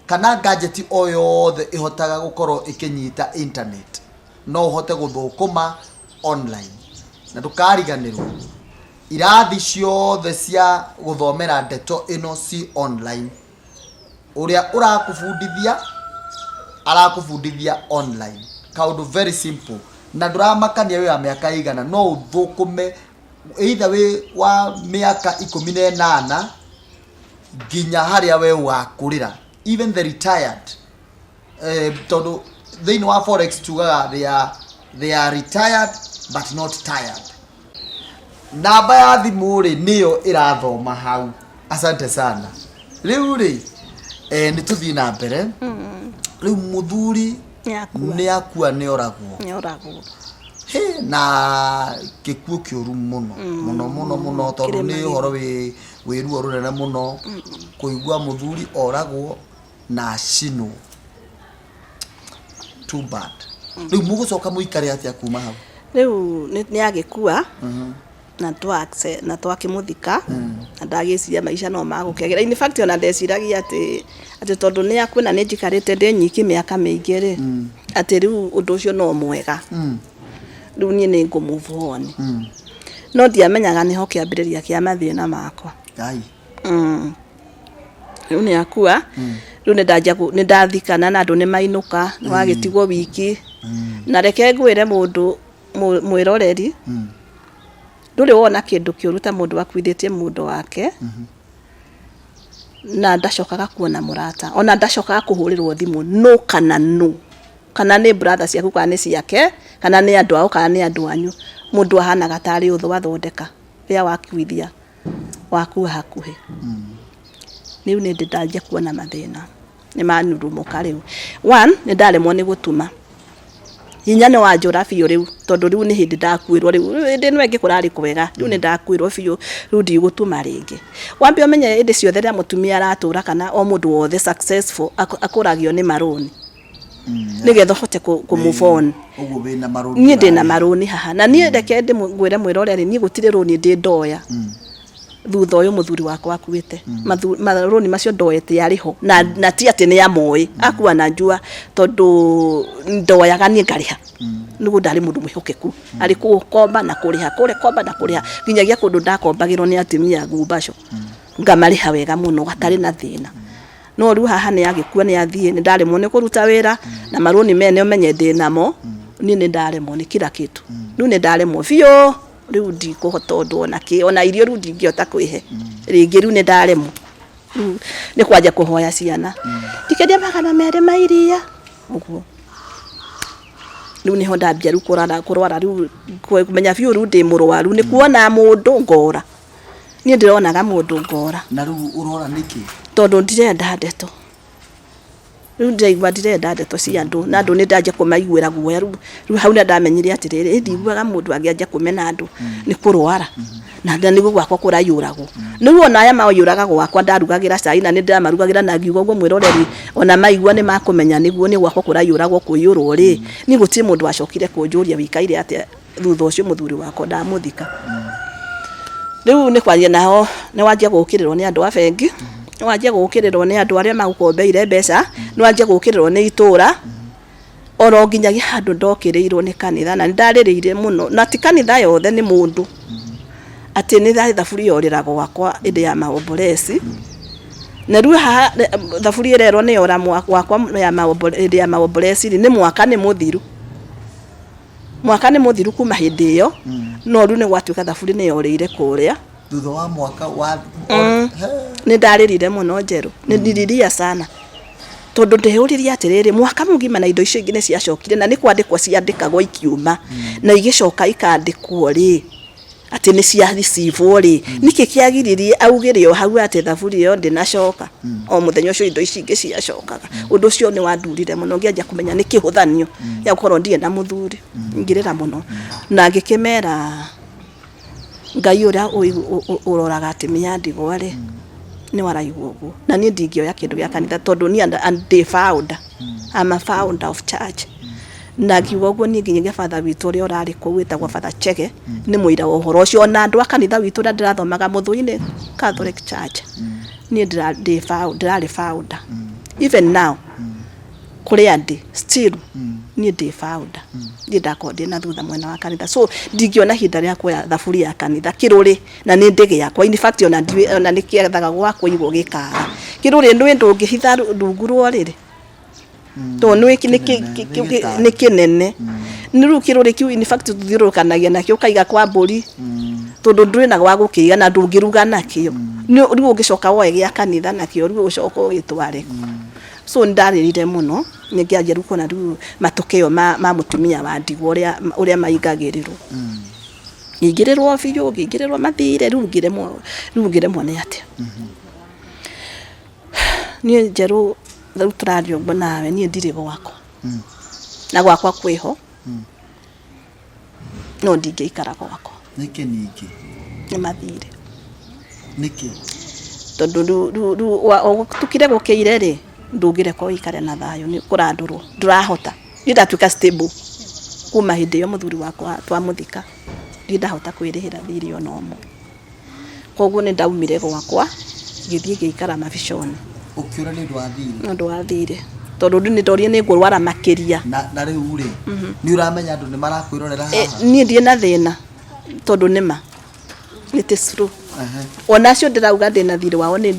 kana gadget o yothe ihotaga gukorwo ikinyita internet no uhote guthukuma online na ndukariganirwo irathi ciothe cia guthomera ndeto ino si online. Uria arakufundithia online kaundu very simple na nduramakania we wa miaka igana no uthukume either we wa miaka 18 ginya haria we wakurira even the retired tondu they know forex tugaga they are retired but not tired. Namba ya thimu ri niyo irathoma hau. Asante sana. Riu ri ni tuthii na mbere. Riu muthuri ni akua ni oragwo. He na gikuo kiuru muno tondu ni horo wi ruo runene muno kuigua muthuri oragwo na shino. Too bad. Riu mugucoka muikare atia kuma hau. Riu ni agikua na twakimuthika na ndagiciria maisha no magukegera. In fact ona ndeciragia ati tondu ni akwina ni njikarite ndi nyiki miaka mingi ri ati riu undu ucio no mwega riu ni ngo move on no ndiamenyaga niho kiambiriria kia mathina makwa riu ni akua riu ni ndathikana na andu ni mainuka ni wagitigwo wiki na reke ngwire mundu mwiroreri nduri wona kindu kiuruta mundu wakwithitie mundu wake na ndacokaga kuona murata ona ndacokaga kuhurirwo thimu no kana ni brother ciaku kana ni ciake kana ni andu ao kana ni andu anyu mundu ahana gatari uthu wathondeka ria wakwithia waku hakuhi niu ni ndaje kuona mathina ni manurumuka riu one ni ndaremwo ni gutuma hinya ni wanjura biu riu tondu riu ni hindi ndakwirwo riu ndi no engi kurari kwega riu ni ndakwirwo biu riu ndi gutuma ringi wambe umenye indi ciothe ria mutumia aratura kana o mundu wothe successful akuragio ni maroni nigetha hote ku move on uguo wina maroni ni ndi na maroni haha na ni reke ndi ngwire mwiroreri ni gutire roni ndi ndoya thutha uyu muthuri wakwa akuite maroni macio ndoete yariho na ti ati ni amoi akua na njua tondu ndoyaga ni ngariha nugu ndari mundu mwihokeku ari kukomba na kuriha komba na kuriha nginyagia kundu ndakombagirwo ni atimia gumbaco ngamariha wega muno gatari na thina no riu haha ni agikua ni athie ni ndaremwo ni kuruta wira na maroni mene umenye ndinamo ni ndaremwo ni kila kitu riu ni ndaremwo biu riu ndikuhota undu ona irio riu ndingiota kwihe ringi riu ni ndaremwo ni kwanja kuhoya ciana ndikendia magana mere mairia uguo riu niho ndambia riu kurwara riu kumenya biu riu ndi murwaru ni kuona mundu ngora ni ndironaga mundu ngora na riu urora niki tondu ndirenda ndeto riu ndaigua ndirenda ndeto cia andu na andu ni ndaje kumaiguira guoya riu hau ndamenyire atiriri ndiguaga mundu angiaje kumena andu ni kurwara na niguo gwakwa kurayuragwo niu ona aya mayuraga gwakwa ndarugagira cai na ni ndamarugagira na ngiuga uguo mwiroreri ona maigua ni makumenya niguo ni gwakwa kurayuragwo kuyurwo ri ni guti mundu acokire kunjuria wikaire ati thutha ucio muthuri wakwa ndamuthika riu ni kwaria nao ni wanjia gukirirwo ni andu a bengi ni wanjia gukirirwo ni andu aria magukombeire mbeca ni wanjia gukirirwo ni itura oro nginyagia handu ndokirirwo ni kanitha na ndaririire muno na ti kanitha yothe ni mundu ati ni thaburi yorirago gwakwa indi ya maombolesi na riu thaburi irerwo ni yora gwakwa ya maombolesi ni mwaka ni muthiru kuma hindi iyo no riu ni gwatuika thaburi ni yorire kuria thutha wa mwaka wa ni ndaririre muno njeru ni ndiriria sana tondu ndehuririe atiriri mwaka mugima na indo icio ingine ciacokire na ni kwandikwo ciandikagwo ikiuma na igicoka ikandikwo ri ati ni cia receive ri niki kiagiririe augire o hau ati thaburi yo ndinacoka o muthenya ucio indo ici ingi ciacokaga undu ucio ni wandurire muno ngianjia kumenya ni kihuthanio ya gukorwo ndie na muthuri ngirira muno na ngikimera ngai uria uroraga atimia ndigwa ri ni waraigua uguo na ni ndingioya kindu gya kanitha tondu ni and founder I'm a founder of church na kiugo uguo ni nginyagia father witu uria urari ku witagwo Father Chege ni muira wa uhoro ucio na andu a kanitha witu na ndirathomaga muthuini Catholic Church ni ndirari founder even now kuri andi still ni ndi founder ni ndakondi na thutha mwena wa kanitha so ndingiona hinda ria kuoya thaburi ya kanitha kiruri na ni ndege yakwa in fact ona ni kiethaga gwakwa igwo gikaga kiruri ndu ngihitha rungu rworiri to ni kinene ni ru kiruri kiu in fact tuthirukanagia nakio kaiga kwa mburi tondu nduri na gwa gukiga na ndungiruga nakio ni ru ungicoka woe gya kanitha nakio ru ucoka ugitware so ndaririre muno ningianjia ru kona ru matukio ma mutumia wa ndigwa uria maigagirirwo ingirirwo biu ngigirirwo mathire rungire ne atia ni njeru riu turario nawe ni ndire gwakwa na gwakwa kwiho no ndingeikara gwakwa niki ningi ni mathire niki tondu tukire gukiire ri ndugire ko ikare na thayo ni kurandurwo ndurahota ndatuika stable kuma hindi yo muthuri wakwa twamuthika ndahota kwirihira thiri ona omwe koguo ni ndaumire gwakwa ngithie ngeikara mabishoni ukiura ni ndwathire tondu ni ndorie ni ngurwara makiria na riu ri ni uramenya andu ni marakwirorera haha ni ndie na thina tondu nima it is true ona cio ndirauga ndina thiri wao ni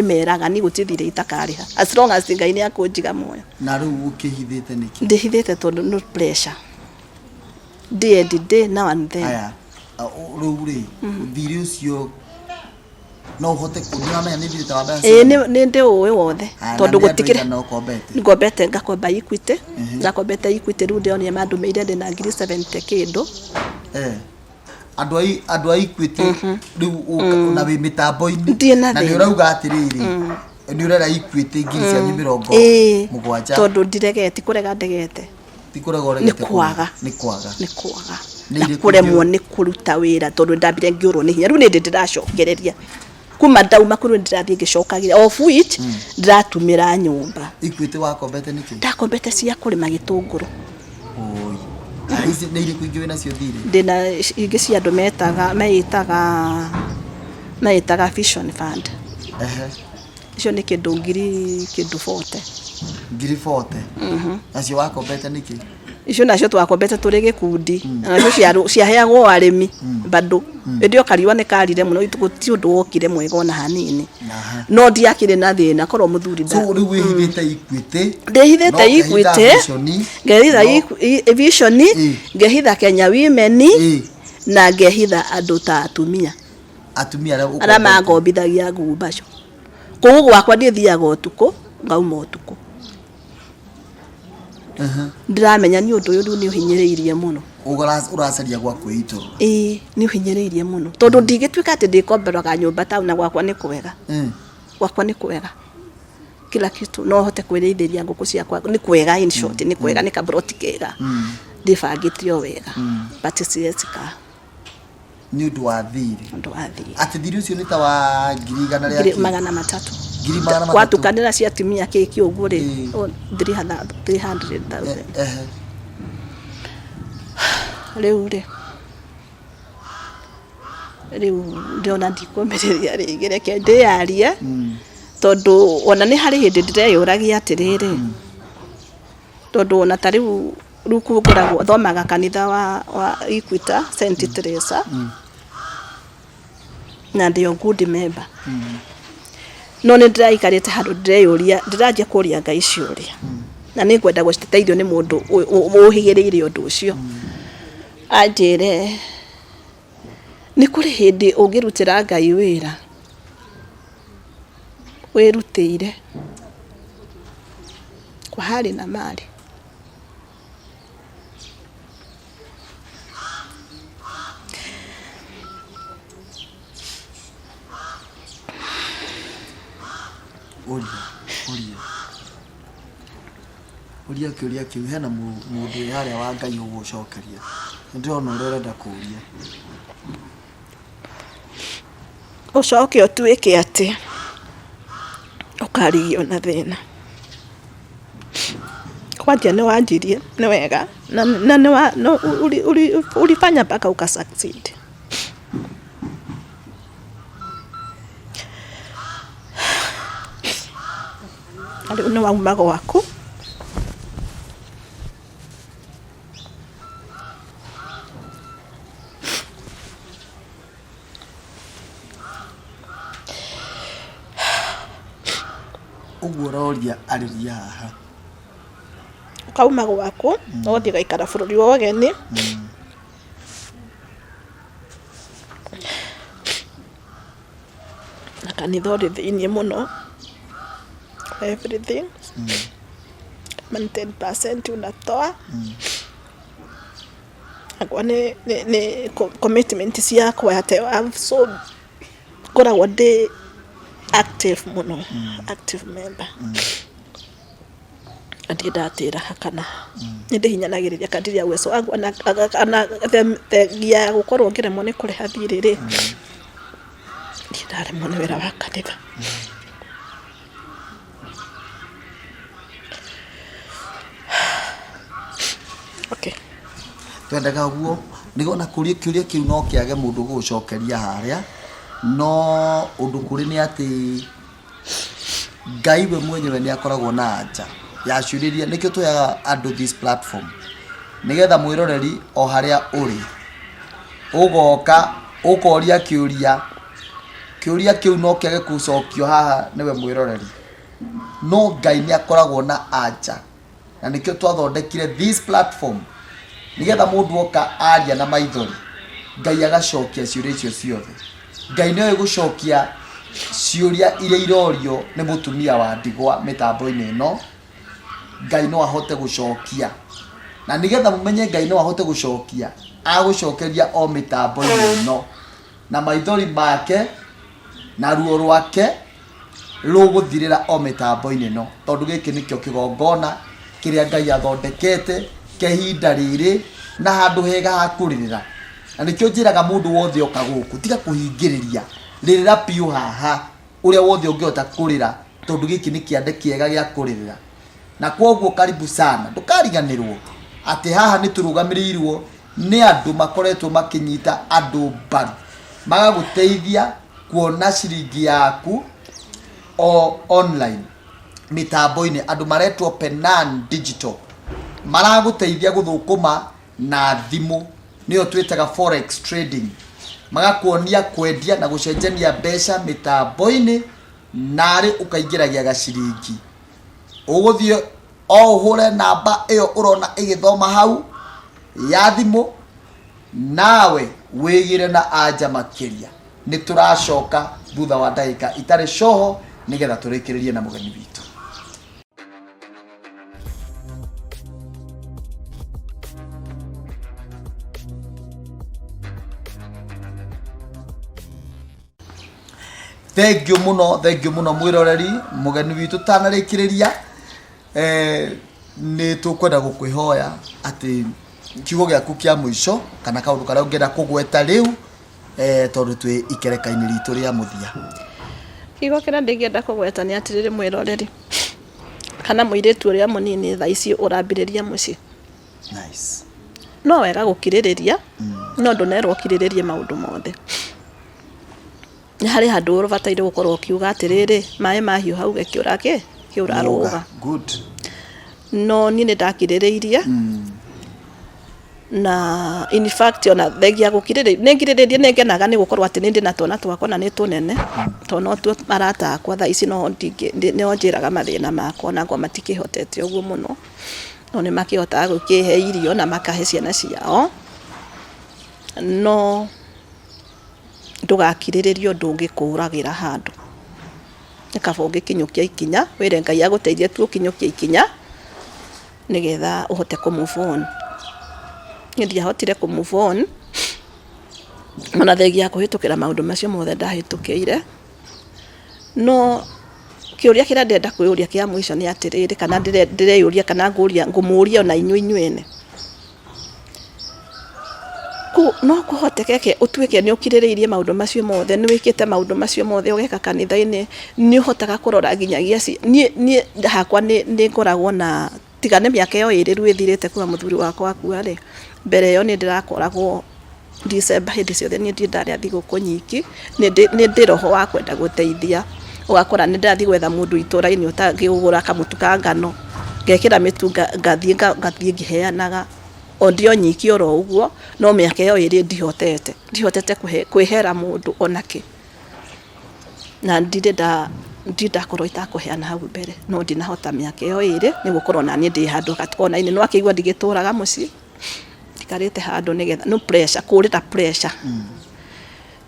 meraga ni gutithire itakariha as long as ngai ni akunjiga moyo na riu ukihithite niki ndihithite tondu no pressure day now and then aya riu ri thiri ucio no hote kunyamenya ni thiri tawa ni ndi uwe wothe tondu gutikire ngombete ngakomba Equity ngakombete Equity riu ndio ni mandu meire ndina 70 kindu andu a Equity riu na wi mitambo-ini na ni urauga atiriri ni urera Equity ngiri cia 70 tondu ndiregeti kurega ndegete ti kurega uregete ni kwaga na kuremwo ni kuruta wira tondu ndambire ngiurwo ni hinya riu ni ndiracokereria kuma ndauma kuru ndirathie ngicokagira of which ndiratumira nyumba Equity wakombete niki ndakombete cia kurima gitunguru ici ni iri kuingi wina cio thire ndina ingi cia andu meitaga Vision Fund icio ni kindu ngiri 40 acio wakombete niki icio nacio twakombete turi gikundi nacio ciaheagwo arimi bado ndio kariwa ni karire muno ituguti undu wokire mwega ona hanini no ndiakire na thina korwo muthuri so riu wihithite Equity ndehithite Equity ngehitha Vision ngehitha Kenya Women na ngehitha andu ta atumia ara magombithagia ngumbaco koguo gwakwa ndithiaga utuku ngauma utuku ndiramenya ni undu uyu ni uhinyiriirie muno uracaria gwa kwituru ni uhinyiriirie muno tondu ndigituika ati ndikomberwaga nyumba tau na gwakwa ni kwega gwakwa ni kwega kila kitu no hote kwirithia nguku ciakwa ni kwega in short ni kwega ni kabroti kega ndibangitio wega but siesika ni undu wa thiri ati thiri ucio ni ta wa 300,000 kwatukanira cia atumia kiki uguo ri 300,000 riu ndiona ndikumereria ringi reke ndiarie tondu ona ni hari hindi ndireyuragia atiriri tondu ona ta riu kuguragwo thomaga kanitha wa Equator St. Teresa na ndio good member no ni ndiraikarite handu ndireyuria ndiranjia kuria Ngai ciuria na ni ngwenda guciteithio ni mundu uhigiriire undu ucio anjire ni kuri hindi ungirutira Ngai wira wirutire kwa hali na mali uria kiuria kiu hena mundu yaria wa Ngai ugucokeria ndirona uria urenda kuria ucoke utuike ati ukarigio na thina kwatia ni wanjirie ni wega na ni wa no ulifanya mpaka ukasucceed ali ni wa umago wako uguroria ariria haha ukauma gwako uthie gaikara bururi wa wageni na kanitha uri thiini muno everything 10% unatoa akwa ni commitment ciakwa yate so koragwo ndi active muno active member ati ndatira hakana ndi hinyanagiriria kadiri ya uwezo wangu ana ya gukorwo ngiremwo ni kuriha thiriri ndare mone wera wa kanitha okay twendaga guo nigona kuria kiuria kiu no kiage mundu gucokeria haria no undu kuri ni ati Ngai we mwenyewe ni akoragwo na anja ya ciuriria nikio tuyaga andu this platform nigetha mwiroreri o haria uri ugoka ukoria kiuria kiu no kiage gucokio haha niwe mwiroreri no Ngai ni akoragwo na anja na nikio twathondekire this platform nigetha mundu oka aria na maithori Ngai agacokia ciuria icio ciothe Ngai no gucokia ciuria iria irorio ni mutumia wa ndigwa mitambo-ini ino Ngai no ahote gucokia na nigetha mumenye Ngai no ahote gucokia agucokeria o mitambo-ini ino na maithori make na ruo rwake ruguthirira o mitambo-ini ino tondu giki nikio kigongona kiria Ngai athondekete kehinda riri na handu hega hakuririra na nikio njiraga mundu wothe oka guku tiga kuhingiriria ririra piu haha uria wothe ungiota kurira tondu giki ni kiande kiega gia kuririra na kwoguo karibu sana ndukariganirwo ati haha ni turugamirirwo ni andu makoretwo makinyita andu mbaru magaguteithia kuona ciringi yaku o online mitambo-ini andu maretwo Penan Digital maraguteithia guthukuma na thimu niyo twitaga forex trading magakuonia kwendia na gucenjania mbeca mitambo-ini nari ukaingiragia gaciringi uguthie o hure namba iyo urona igithoma hau ya thimu nawe wigire na anja makiria ni turacoka thutha wa ndagika itari coho nigetha turikiririe na mugeni witu. Thank you muno mwiroreri mugeni witu tanarikiriria ni tukwenda gukwihoya ati kiugo giaku kia mwisho kana kaundu karia ungenda kugweta riu tondu twi ikereka-ini ritu ria muthia. Kiugo kiria ndingienda kugweta ni atiriri mwiroreri kana muiritu uria munini thaa ici urambiriria muci nice no wega gukiririria no ndunerwo kiriririe maundu mothe hari handu urubataire gukorwo ukiuga atiriri mai mahiu hau kiura ruga good no ni ndakiririirie na in fact ona thegia gukiririria ningiriririe ningenaga ni gukorwo ati nindi na twana twakwa na ni tunene to no tu marata akwa tha ici no no njiraga mathina makwa na ngo matikihotete uguo muno no ni makihotaga gukihe irio na makahe ciana ciao no ndugakiriririo ndungikuragira handu nikabonge kinyukia ikinya wire Ngai aguteithie tu kinyukia ikinya nigetha uhote ku move on ndia hotire ku move on ona thegia kuhitukira maundu macio mothe ndahitukire no kiuria kira ndenda kwiuria kia mwisho ni atiriri kana ndireyuria kana ngumuria ona inyuene no kuhotekeke utuike ni ukiririirie maundu macio mothe ni wikite maundu macio mothe ugeka kanitha-ini ni uhotaga kurora nginyagia ni hakwa ni ngoragwo na tigane miaka yo iriru ithirite kwa muthuri wakwa akua ri mbere yo ni ndirakoragwo December hindi ciothe ni ndari thiguku nyiki ni ndiroho wa kwenda guteithia ugakora ni ndathi gwetha mundu itura-ini utangigura kamutuka ngano ngekira mitunga ngathie ngiheanaga ondio nyiki oro uguo no miaka yo iri ndihotete kwihera mundu onake na ndindakorwo itakuheana hau mbere no ndinahota miaka yo iri ni gukorwo na ni ndi handu gatukona ini no akigwa ndigituraga muci tikarite handu nigetha no pressure kurira pressure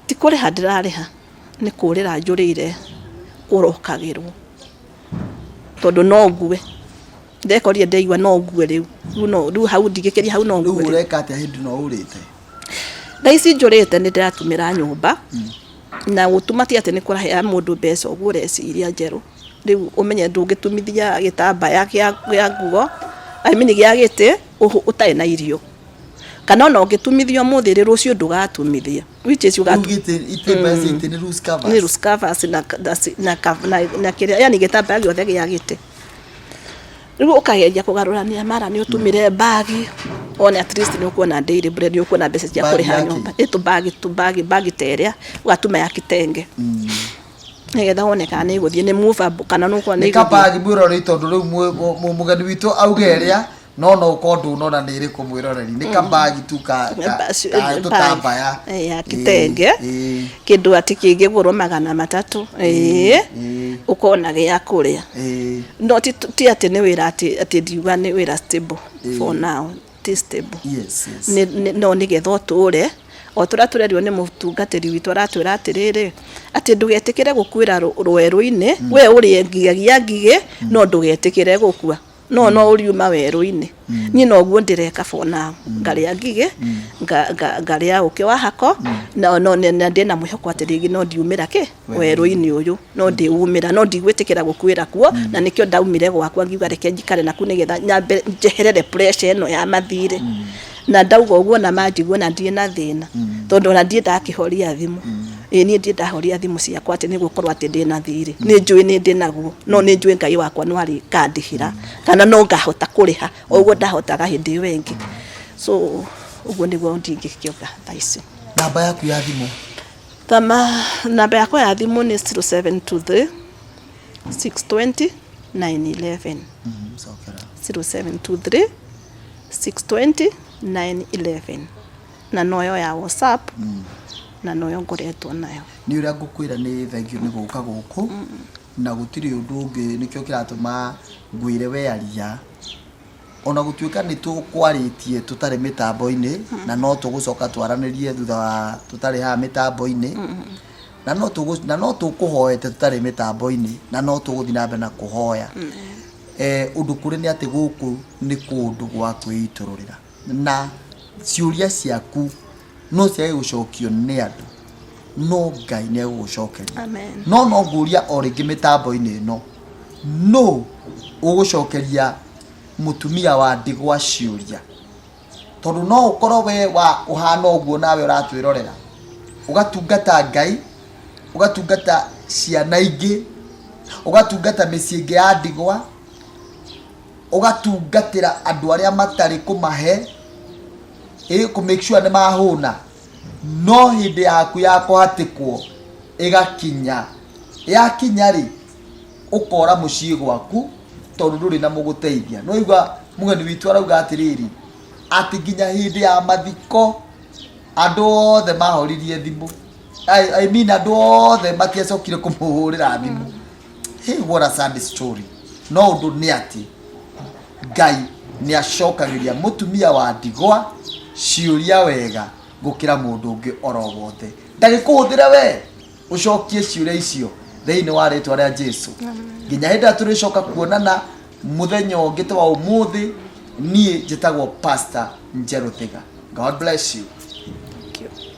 ti kuri handirariha ni kurira njurire kurokagirwo tondu no ngue ndekorie ndeigwa no ngue riu hau ndigikiria hau no ngue ureka ati hindi no urite thaici njurite ni ndiratumira nyumba na utumati ati ni kurahea mundu mbeca uguo reciria njeru riu umenye ndungitumithia gitambaya kia nguo gia giti utai na irio kana ona ungitumithio muthiri rucio ndugatumithia which is ni loose covers na kiria yani gitambaya giothe gia giti riu ukageria kugarurania mara ni utumire bagi one at least ni ukuona daily bread ni ukuona mbeca cia kuriha nyumba itu bagi teria ugatuma ya kitenge nigetha wone kana ni guthie ni movable kana no kwa ni kabagi mwiroreri tondu riu mugeni witu augeria no ukondu nona ni iri kumwiroreri ni kabagi tu ka tutambaya ya kitenge kindu ati kingigurwo 300 ukona gia kuria no ti ati ni wira ati ndiuga ni wira stable for now ti stable yes no nigetha uture o turarerio ni mutungatiri witu aratwira atiriri ati ndugetikire gukwira rweru-ini we uri ngigagia ngige no ndugetikire gukua no uriuma weru-ini ni no guo ndireka for now ngaria ngige ngaria uke wa hako no ndina mwihoko atirigi no ndiumira weru-ini uyu no ndiumira no ndigwitikira gukwira kuo na nikio ndaumire gwakwa ngiuga reke njikare naku nigetha nyambe njeherere pressure eno ya mathire na ndauga uguo na manjiguo na ndie na thina tondu na ndie ndakihoria thimu ni ndie ndahoria thimu ciakwa ati ni gukorwo ati ndina thiri ni njui ni ndinaguo no ni njui Ngai wakwa no ari kandihira kana no ngahota kuriha uguo ndahotaga hindi wengi so uguo niguo ndingikioga thaici namba yaku ya thimu namba yakwa ya thimu ni 0723 620 911 0723 620 911 na noyo ya WhatsApp na noyo ngoretwo nayo ni uria ngukwira ni thengio ni guka guku na gutiri undu ungi nikio kiratuma ngwire we aria ona gutuika ni tukwaritie tutari mitambo-ini na no tugucoka twaranirie thutha wa tutari ha mitambo-ini na no tukuhoete tutari mitambo-ini na no tuguthi na mbere na kuhoya undu kuri ni ati guku ni kundu gwa kwiitururira na ciuria ciaku no cia gucokio ni andu no Ngai ni gucokeria amen no nguria o ringi mitambo-ini no ugucokeria mutumia wa ndigwa ciuria tondu no ukorwo we wa uhana uguo nawe uratwirorera ugatungata Ngai ugatungata ciana ingi ugatungata micii ingi ya ndigwa ugatungatira andu aria matari kumahe ku make sure ni mahuna no hindi yaku ya kuhatikwo igakinya yakinya ri ukora mucii gwaku tondu nduri na muguteithia no igwa mugeni witu arauga atiriri ati nginya hindi ya mathiko andu othe mahoririe thimu I mean andu othe matiacokire kumuhurira thimu. Hey, what a sad story. No undu ni ati Ngai ni acokagiria mutumia wa ndigwa ciuria wega gukira mundu ungi oro wothe ndagikuhuthira we ucokie ciuria icio thiini wa ritwa ria Jesu nginya hinda turicoka kuonana muthenya ungi ta wa umuthi nie njitagwo Pastor Njeru Thiga. God bless you.